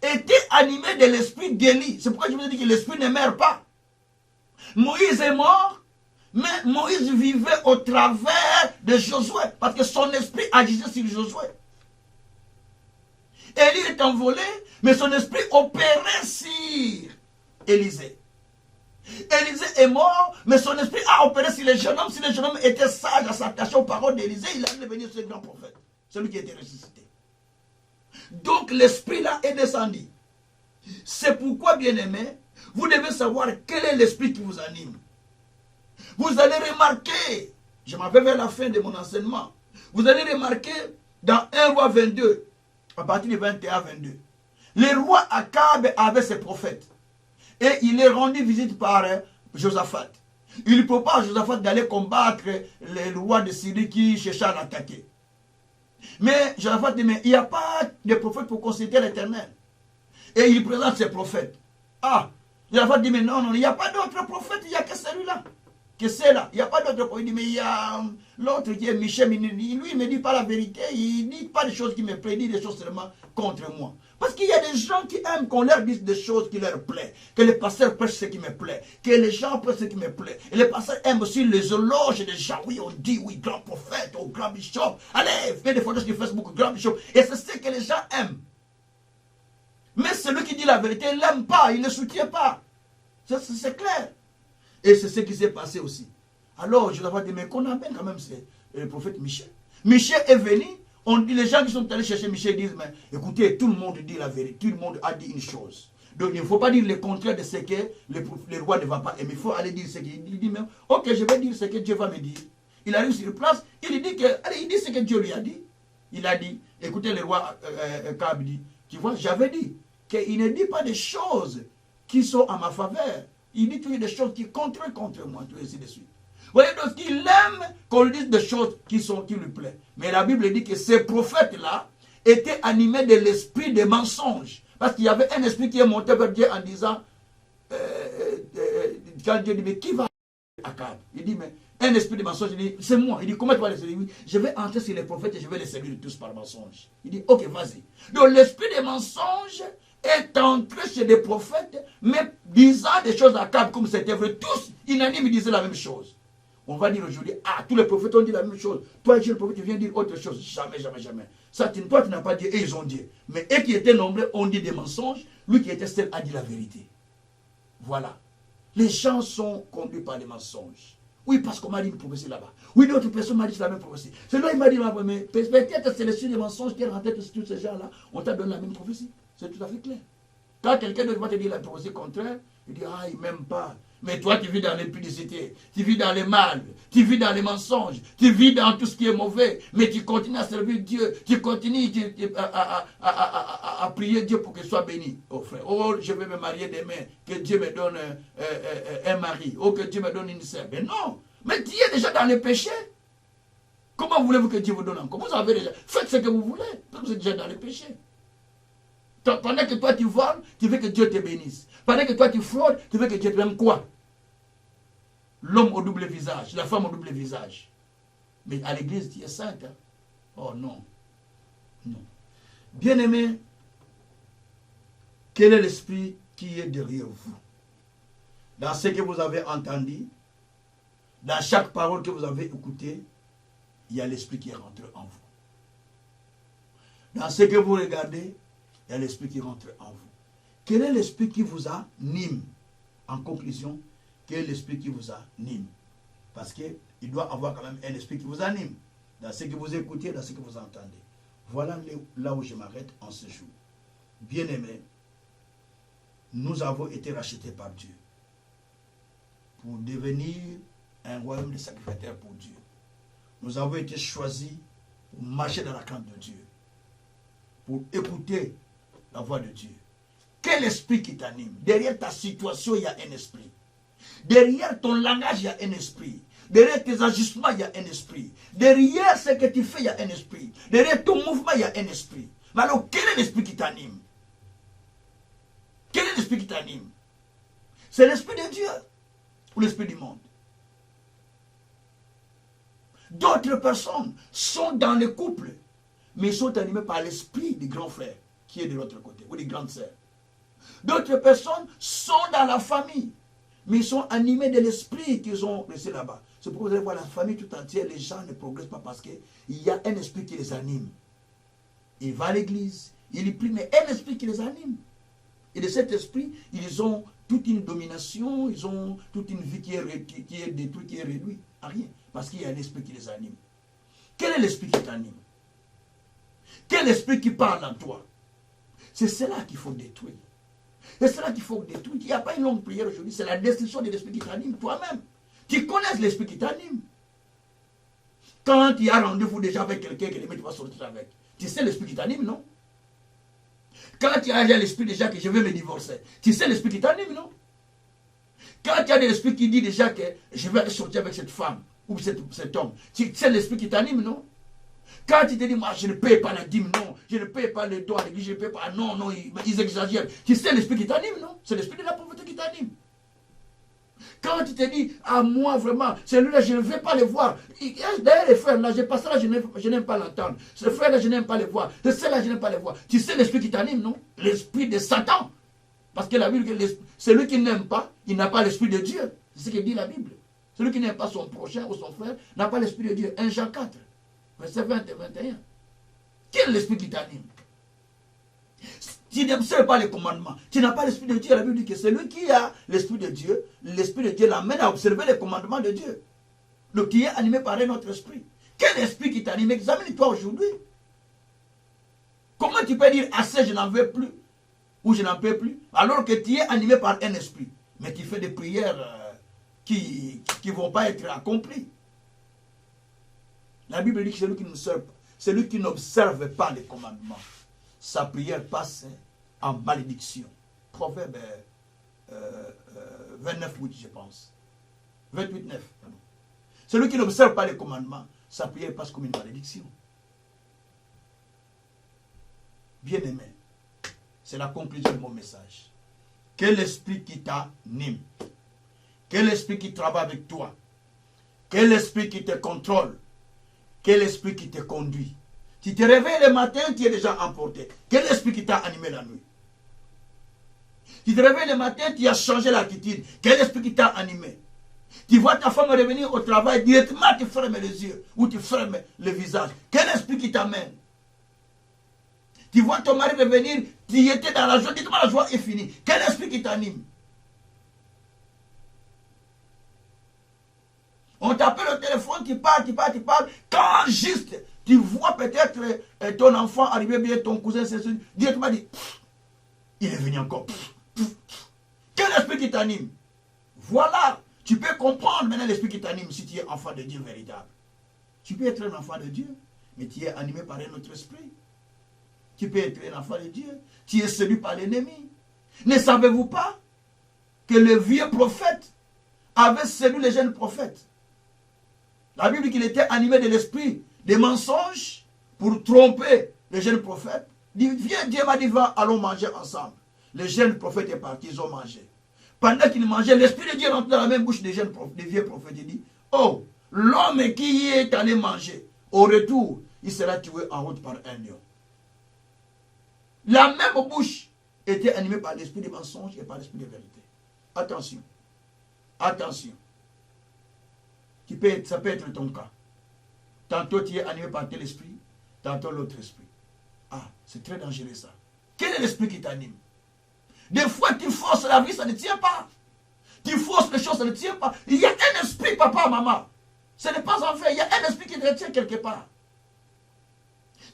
était animé de l'esprit d'Élie. C'est pourquoi je vous ai dit que l'esprit ne meurt pas. Moïse est mort, mais Moïse vivait au travers de Josué, parce que son esprit agissait sur Josué. Élie est envolé, mais son esprit opérait sur Élisée. Élisée est mort, mais son esprit a opéré sur les jeunes hommes. Si les jeunes hommes étaient sages à s'attacher aux paroles d'Élisée, il allait devenir ce grand prophète, celui qui était ressuscité. Donc l'esprit là est descendu. C'est pourquoi, bien-aimés, vous devez savoir quel est l'esprit qui vous anime. Vous allez remarquer, je m'en vais vers la fin de mon enseignement, vous allez remarquer dans 1 roi 22, à partir du 21-22, le roi Akab avait ses prophètes. Et il est rendu visite par Josaphat. Il propose à Josaphat d'aller combattre les rois de Syrie qui cherchaient à l'attaquer. Mais Josaphat dit, mais il n'y a pas de prophète pour consulter l'Éternel. Et il présente ses prophètes. Ah, Josaphat dit, mais non, il n'y a pas d'autre prophète, il n'y a que celui-là. Que c'est là. Il n'y a pas d'autre prophète. Il dit, mais il y a l'autre qui est Michel. Lui, il ne me dit pas la vérité. Il ne dit pas des choses qui me plaisent, il dit des choses seulement contre moi. Parce qu'il y a des gens qui aiment qu'on leur dise des choses qui leur plaisent. Que les pasteurs prêchent ce qui me plaît. Que les gens prêchent ce qui me plaît. Et les pasteurs aiment aussi les éloges des gens. Oui, on dit, oui, grand prophète, oh, grand bishop. Allez, fais des photos sur Facebook, grand bishop. Et c'est ce que les gens aiment. Mais celui qui dit la vérité, il ne l'aime pas, il ne le soutient pas. C'est clair. Et c'est ce qui s'est passé aussi. Alors, je vais dire, mais qu'on appelle quand même, c'est le prophète Michel. Michel est venu. On dit, les gens qui sont allés chercher Michel disent, mais écoutez, tout le monde dit la vérité, tout le monde a dit une chose. Donc il ne faut pas dire le contraire de ce que le roi ne va pas aimer. Il faut aller dire ce qu'il dit. Il dit même, ok, je vais dire ce que Dieu va me dire. Il arrive sur place, il dit il dit ce que Dieu lui a dit. Il a dit, écoutez, le roi Akab dit, tu vois, j'avais dit qu'il ne dit pas des choses qui sont à ma faveur. Il dit toujours des choses qui contre moi, tout ainsi de suite. Vous voyez, donc il aime qu'on lui dise des choses qui lui plaisent. Mais la Bible dit que ces prophètes-là étaient animés de l'esprit des mensonges. Parce qu'il y avait un esprit qui est monté vers Dieu en disant, quand Dieu dit, mais qui va Akab? Il dit, mais un esprit de mensonge, il dit, c'est moi. Il dit, comment tu vas les séduire? Je vais entrer sur les prophètes et je vais les séduire tous par mensonge. Il dit, ok, vas-y. Donc l'esprit des mensonges est entré chez des prophètes, mais disant des choses à Akab comme c'était vrai. Tous, unanimes, ils disaient la même chose. On va dire aujourd'hui, ah, tous les prophètes ont dit la même chose. Toi, Dieu, le prophète, tu viens dire autre chose. Jamais, jamais, jamais. Ça, toi, tu n'as pas dit, et ils ont dit. Mais eux qui étaient nombreux ont dit des mensonges. Lui qui était seul a dit la vérité. Voilà. Les gens sont conduits par les mensonges. Oui, parce qu'on m'a dit une prophétie là-bas. Oui, d'autres personnes m'ont dit la même prophétie. Celui-là, il m'a dit, mais peut-être c'est le sujet des mensonges qui est rentré sur tous ces gens-là. On t'a donné la même prophétie. C'est tout à fait clair. Quand quelqu'un va te dire la prophétie contraire, il dit, ah, il ne m'aime pas. Mais toi, tu vis dans l'impudicité, tu vis dans les mal, tu vis dans les mensonges, tu vis dans tout ce qui est mauvais, mais tu continues à servir Dieu, tu continues à prier Dieu pour qu'il soit béni. Oh frère, oh, je vais me marier demain, que Dieu me donne un mari, oh, que Dieu me donne une sœur. Mais non, mais tu es déjà dans le péché. Comment voulez-vous que Dieu vous donne encore? Vous avez déjà, faites ce que vous voulez, parce que vous êtes déjà dans le péché. Pendant que toi tu voles, tu veux que Dieu te bénisse. Pendant que toi tu fraudes, tu veux que Dieu te donne quoi? L'homme au double visage, la femme au double visage. Mais à l'église, tu es sainte. Hein? Oh non. Non. Bien-aimé, quel est l'esprit qui est derrière vous? Dans ce que vous avez entendu, dans chaque parole que vous avez écoutée, il y a l'esprit qui est rentré en vous. Dans ce que vous regardez, il y a l'esprit qui rentre en vous. Quel est l'esprit qui vous anime? En conclusion, quel est l'esprit qui vous anime? Parce qu'il doit avoir quand même un esprit qui vous anime. Dans ce que vous écoutez, dans ce que vous entendez. Voilà là où je m'arrête en ce jour. Bien-aimés, nous avons été rachetés par Dieu pour devenir un royaume de sacrificateurs pour Dieu. Nous avons été choisis pour marcher dans la crainte de Dieu, pour écouter la voix de Dieu. Quel esprit qui t'anime? Derrière ta situation, il y a un esprit. Derrière ton langage, il y a un esprit. Derrière tes agissements, il y a un esprit. Derrière ce que tu fais, il y a un esprit. Derrière ton mouvement, il y a un esprit. Mais alors, quel est l'esprit qui t'anime? Quel est l'esprit qui t'anime? C'est l'esprit de Dieu ou l'esprit du monde? D'autres personnes sont dans le couple, mais ils sont animés par l'esprit du grand frère qui est de l'autre côté, ou des grandes sœurs. D'autres personnes sont dans la famille, mais ils sont animés de l'esprit qu'ils ont laissé là-bas. C'est pourquoi vous allez voir la famille tout entière, les gens ne progressent pas parce qu'il y a un esprit qui les anime. Ils vont à l'église, ils prient, mais un esprit qui les anime. Et de cet esprit, ils ont toute une domination, ils ont toute une vie qui est détruite, qui est réduite à rien. Parce qu'il y a un esprit qui les anime. Quel est l'esprit qui t'anime? Quel esprit qui parle en toi? C'est cela qu'il faut détruire. C'est cela qu'il faut détruire. Il n'y a pas une longue prière aujourd'hui. C'est la destruction de l'esprit qui t'anime toi-même. Tu connais l'esprit qui t'anime. Quand tu as rendez-vous déjà avec quelqu'un que tu vas sortir avec, tu sais l'esprit qui t'anime, non? Quand tu as l'esprit déjà que je vais me divorcer, tu sais l'esprit qui t'anime, non? Quand tu as l'esprit qui dit déjà que je vais aller sortir avec cette femme ou cet homme, tu sais l'esprit qui t'anime, non? Quand tu te dis, moi je ne paye pas la dîme, non, je ne paye pas les dons à l'église, je ne paye pas, non, non, ils exagèrent. Tu sais l'esprit qui t'anime, non? C'est l'esprit de la pauvreté qui t'anime. Quand tu te dis, à moi vraiment, celui-là, je ne vais pas le voir. D'ailleurs, les frères, là, je passe là, je n'aime pas l'entendre. Ce frère-là, je n'aime pas le voir. Ceux-là, je n'aime pas le voir. Tu sais l'esprit qui t'anime, non? L'esprit de Satan. Parce que la Bible, celui qui n'aime pas, il n'a pas l'esprit de Dieu. C'est ce que dit la Bible. Celui qui n'aime pas son prochain ou son frère n'a pas l'esprit de Dieu. 1 Jean 4, verset 20 et 21. Quel est l'esprit qui t'anime? Tu n'observes pas les commandements. Tu n'as pas l'esprit de Dieu. La Bible dit que celui qui a l'esprit de Dieu l'amène à observer les commandements de Dieu. Donc qui est animé par un autre esprit. Quel esprit qui t'anime? Examine-toi aujourd'hui. Comment tu peux dire assez, je n'en veux plus, ou je n'en peux plus, alors que tu es animé par un esprit, mais tu fais des prières qui ne vont pas être accomplies. La Bible dit que celui qui n'observe pas les commandements, sa prière passe en malédiction. Proverbe 29, 8, je pense. 28, 9. Pardon. Celui qui n'observe pas les commandements, sa prière passe comme une malédiction. Bien-aimé, c'est la conclusion de mon message. Quel esprit qui t'anime? Quel esprit qui travaille avec toi? Quel esprit qui te contrôle? Quel esprit qui te conduit? Tu te réveilles le matin, tu es déjà emporté. Quel esprit qui t'a animé la nuit? Tu te réveilles le matin, tu as changé l'attitude. Quel esprit qui t'a animé? Tu vois ta femme revenir au travail, directement tu fermes les yeux ou tu fermes le visage. Quel esprit qui t'amène? Tu vois ton mari revenir, tu étais dans la joie, directement la joie est finie. Quel esprit qui t'anime? On t'appelle au téléphone, tu parles. Quand juste tu vois peut-être ton enfant arriver bien, ton cousin, directement dit, il est venu encore. Quel esprit qui t'anime? Voilà, tu peux comprendre maintenant l'esprit qui t'anime si tu es enfant de Dieu véritable. Tu peux être un enfant de Dieu, mais tu es animé par un autre esprit. Tu peux être un enfant de Dieu, tu es séduit par l'ennemi. Ne savez-vous pas que le vieux prophète avait séduit les jeunes prophètes? La Bible dit qu'il était animé de l'esprit des mensonges pour tromper les jeunes prophètes. Viens, Dieu m'a dit, va, allons manger ensemble. Les jeunes prophètes sont partis, ils ont mangé. Pendant qu'ils mangeaient, l'esprit de Dieu rentre dans la même bouche des vieux prophètes. Il dit, oh, l'homme qui est allé manger, au retour, il sera tué en route par un lion. La même bouche était animée par l'esprit des mensonges et par l'esprit de vérité. Attention. Attention. Ça peut être ton cas. Tantôt tu es animé par tel esprit, tantôt l'autre esprit. Ah, c'est très dangereux ça. Quel est l'esprit qui t'anime? Des fois tu forces la vie, ça ne tient pas. Tu forces les choses, ça ne tient pas. Il y a un esprit, papa, maman. Ce n'est pas en fait, il y a un esprit qui te retient quelque part.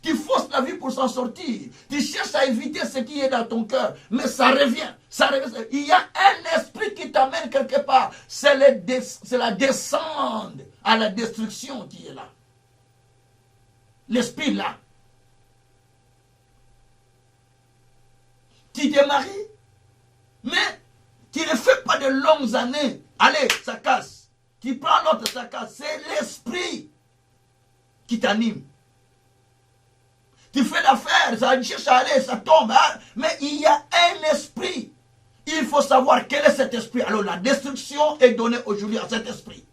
Tu forces la vie pour s'en sortir. Tu cherches à éviter ce qui est dans ton cœur. Mais ça revient. Ça revient. Il y a un esprit qui t'amène quelque part. C'est la descente à la destruction qui est là. L'esprit là. Tu te maries, mais tu ne fais pas de longues années. Allez, ça casse. Tu prends l'autre, ça casse. C'est l'esprit qui t'anime. Tu fais l'affaire, ça cherche à aller, ça tombe. Hein? Mais il y a un esprit. Il faut savoir quel est cet esprit. Alors la destruction est donnée aujourd'hui à cet esprit.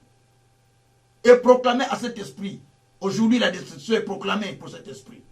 Et proclamée à cet esprit. Aujourd'hui la destruction est proclamée pour cet esprit.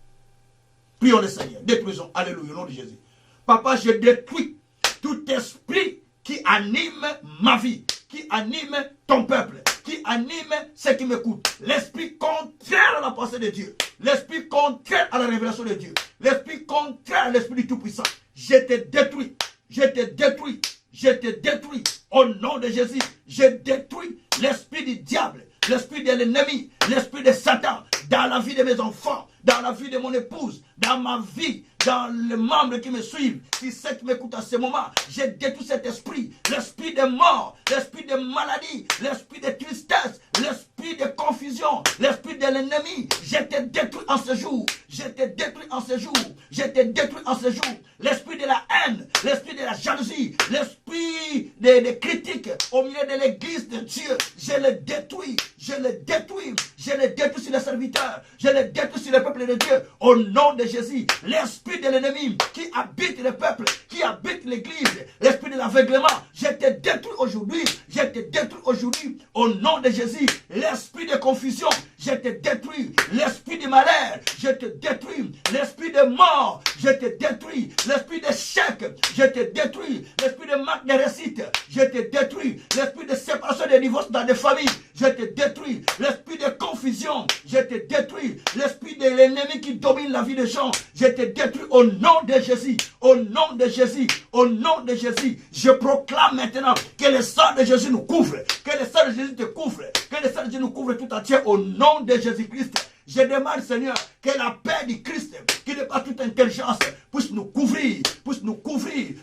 Prions le Seigneur. Détruisons. Alléluia. Au nom de Jésus. Papa, je détruis tout esprit qui anime ma vie, qui anime ton peuple, qui anime ceux qui m'écoutent. L'esprit contraire à la pensée de Dieu. L'esprit contraire à la révélation de Dieu. L'esprit contraire à l'esprit du Tout-Puissant. Je te détruis. Je te détruis. Je te détruis. Au nom de Jésus, je détruis l'esprit du diable, l'esprit de l'ennemi, l'esprit de Satan dans la vie de mes enfants, dans la vie de mon épouse, dans ma vie, dans les membres qui me suivent, qui m'écoutent à ce moment. J'ai détruit cet esprit, l'esprit de mort, l'esprit de maladie, l'esprit de tristesse, l'esprit de confusion, l'esprit de l'ennemi. Je te détruis en ce jour, je te détruis en ce jour, je te détruis en ce jour. L'esprit de la haine, l'esprit de la jalousie, l'esprit de critiques au milieu de l'église de Dieu, je le détruis, je le détruis, je le détruis sur les serviteurs, je le détruis sur le peuple de Dieu, au nom de Jésus. L'esprit de l'ennemi qui habite le peuple, qui habite l'église, l'esprit de l'aveuglement, je te détruis aujourd'hui, je te détruis aujourd'hui, au nom de Jésus. L'esprit de confusion, je te détruis, l'esprit de malheur, je te détruis, l'esprit de mort, je te détruis, l'esprit d'échec, je te détruis, l'esprit de manque de réussite, je te détruis, l'esprit de séparation et de divorce dans des familles, je te détruis, l'esprit de confusion, je te détruis, l'esprit de l'ennemi qui domine la vie des gens, je te détruis au nom de Jésus, au nom de Jésus, au nom de Jésus. Je proclame maintenant que le sang de Jésus nous couvre, que le sang de Jésus te couvre, que le sang de Jésus nous couvre tout entier au nom de Jésus-Christ. Je demande, Seigneur, que la paix du Christ, qui dépasse toute intelligence, puisse nous couvrir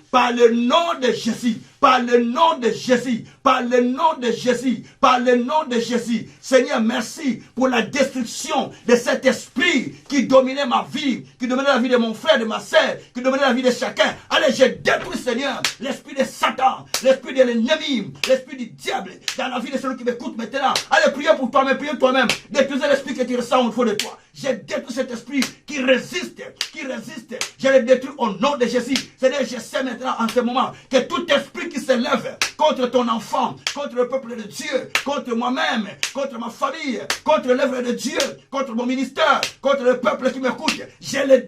par le nom de Jésus, par le nom de Jésus, par le nom de Jésus, par le nom de Jésus. Seigneur, merci pour la destruction de cet esprit qui dominait ma vie, qui dominait la vie de mon frère, de ma soeur, qui dominait la vie de chacun. Allez, je détruis, Seigneur, l'esprit de Satan, l'esprit de l'ennemi, l'esprit du diable dans la vie de celui qui m'écoute maintenant. Allez, priez pour toi-même, priez toi-même. Détruisez l'esprit que tu ressens au fond de toi. Je détruis cet esprit qui résiste, je le détruis au nom de Jésus. Seigneur, je sais maintenant en ce moment que tout esprit qui s'élève contre ton enfant, contre le peuple de Dieu, contre moi-même, contre ma famille, contre l'œuvre de Dieu, contre mon ministère, contre le peuple qui m'écoute, je le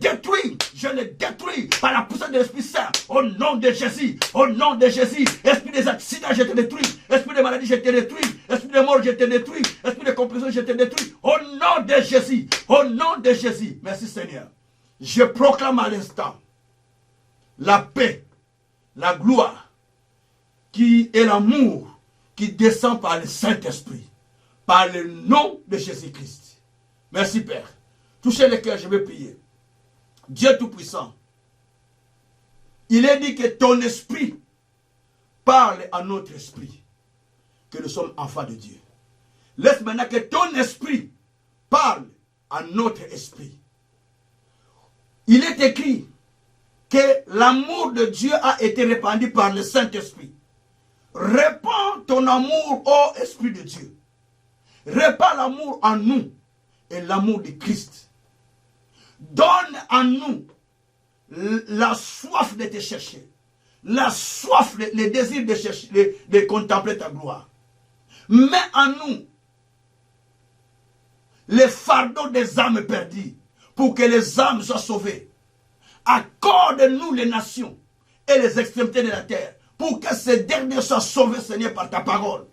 détruis par la puissance de l'Esprit Saint, au nom de Jésus, au nom de Jésus. Esprit des accidents, je te détruis, esprit de maladie, je te détruis, esprit de mort, je te détruis, esprit de compulsion, je te détruis, au nom de Jésus, au nom de Jésus. Merci Seigneur. Je proclame à l'instant la paix, la gloire, qui est l'amour qui descend par le Saint-Esprit, par le nom de Jésus-Christ. Merci Père. Touchez le cœur, je vais prier. Dieu Tout-Puissant, il est dit que ton esprit parle à notre esprit, que nous sommes enfants de Dieu. Laisse maintenant que ton esprit parle à notre esprit. Il est écrit que l'amour de Dieu a été répandu par le Saint-Esprit. Répands ton amour, ô Esprit de Dieu. Répands l'amour en nous et l'amour de Christ. Donne en nous la soif de te chercher, la soif, le désir de chercher, de contempler ta gloire. Mets en nous les fardeaux des âmes perdues, pour que les âmes soient sauvées. Accorde-nous les nations et les extrémités de la terre, pour que ces derniers soient sauvés, Seigneur, par ta parole.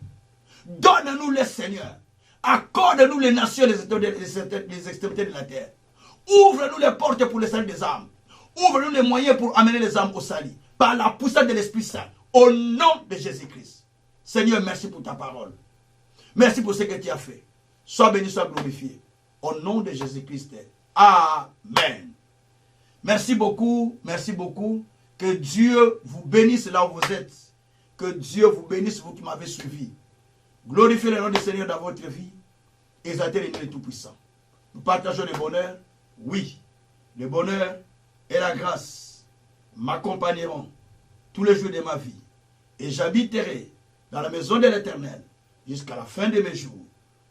Donne-nous les Seigneur. Accorde-nous les nations et les extrémités de la terre. Ouvre-nous les portes pour le salut des âmes. Ouvre-nous les moyens pour amener les âmes au salut, par la puissance de l'Esprit Saint, au nom de Jésus-Christ. Seigneur, merci pour ta parole. Merci pour ce que tu as fait. Sois béni, sois glorifié. Au nom de Jésus-Christ. Amen. Merci beaucoup, merci beaucoup. Que Dieu vous bénisse là où vous êtes. Que Dieu vous bénisse, vous qui m'avez suivi. Glorifiez le nom du Seigneur dans votre vie. Exaltez le nom du Tout-Puissant. Nous partageons le bonheur. Oui, le bonheur et la grâce m'accompagneront tous les jours de ma vie. Et j'habiterai dans la maison de l'Éternel jusqu'à la fin de mes jours.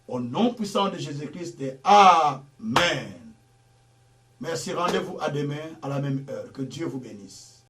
Au nom puissant de Jésus-Christ. Amen. Merci. Rendez-vous à demain à la même heure. Que Dieu vous bénisse.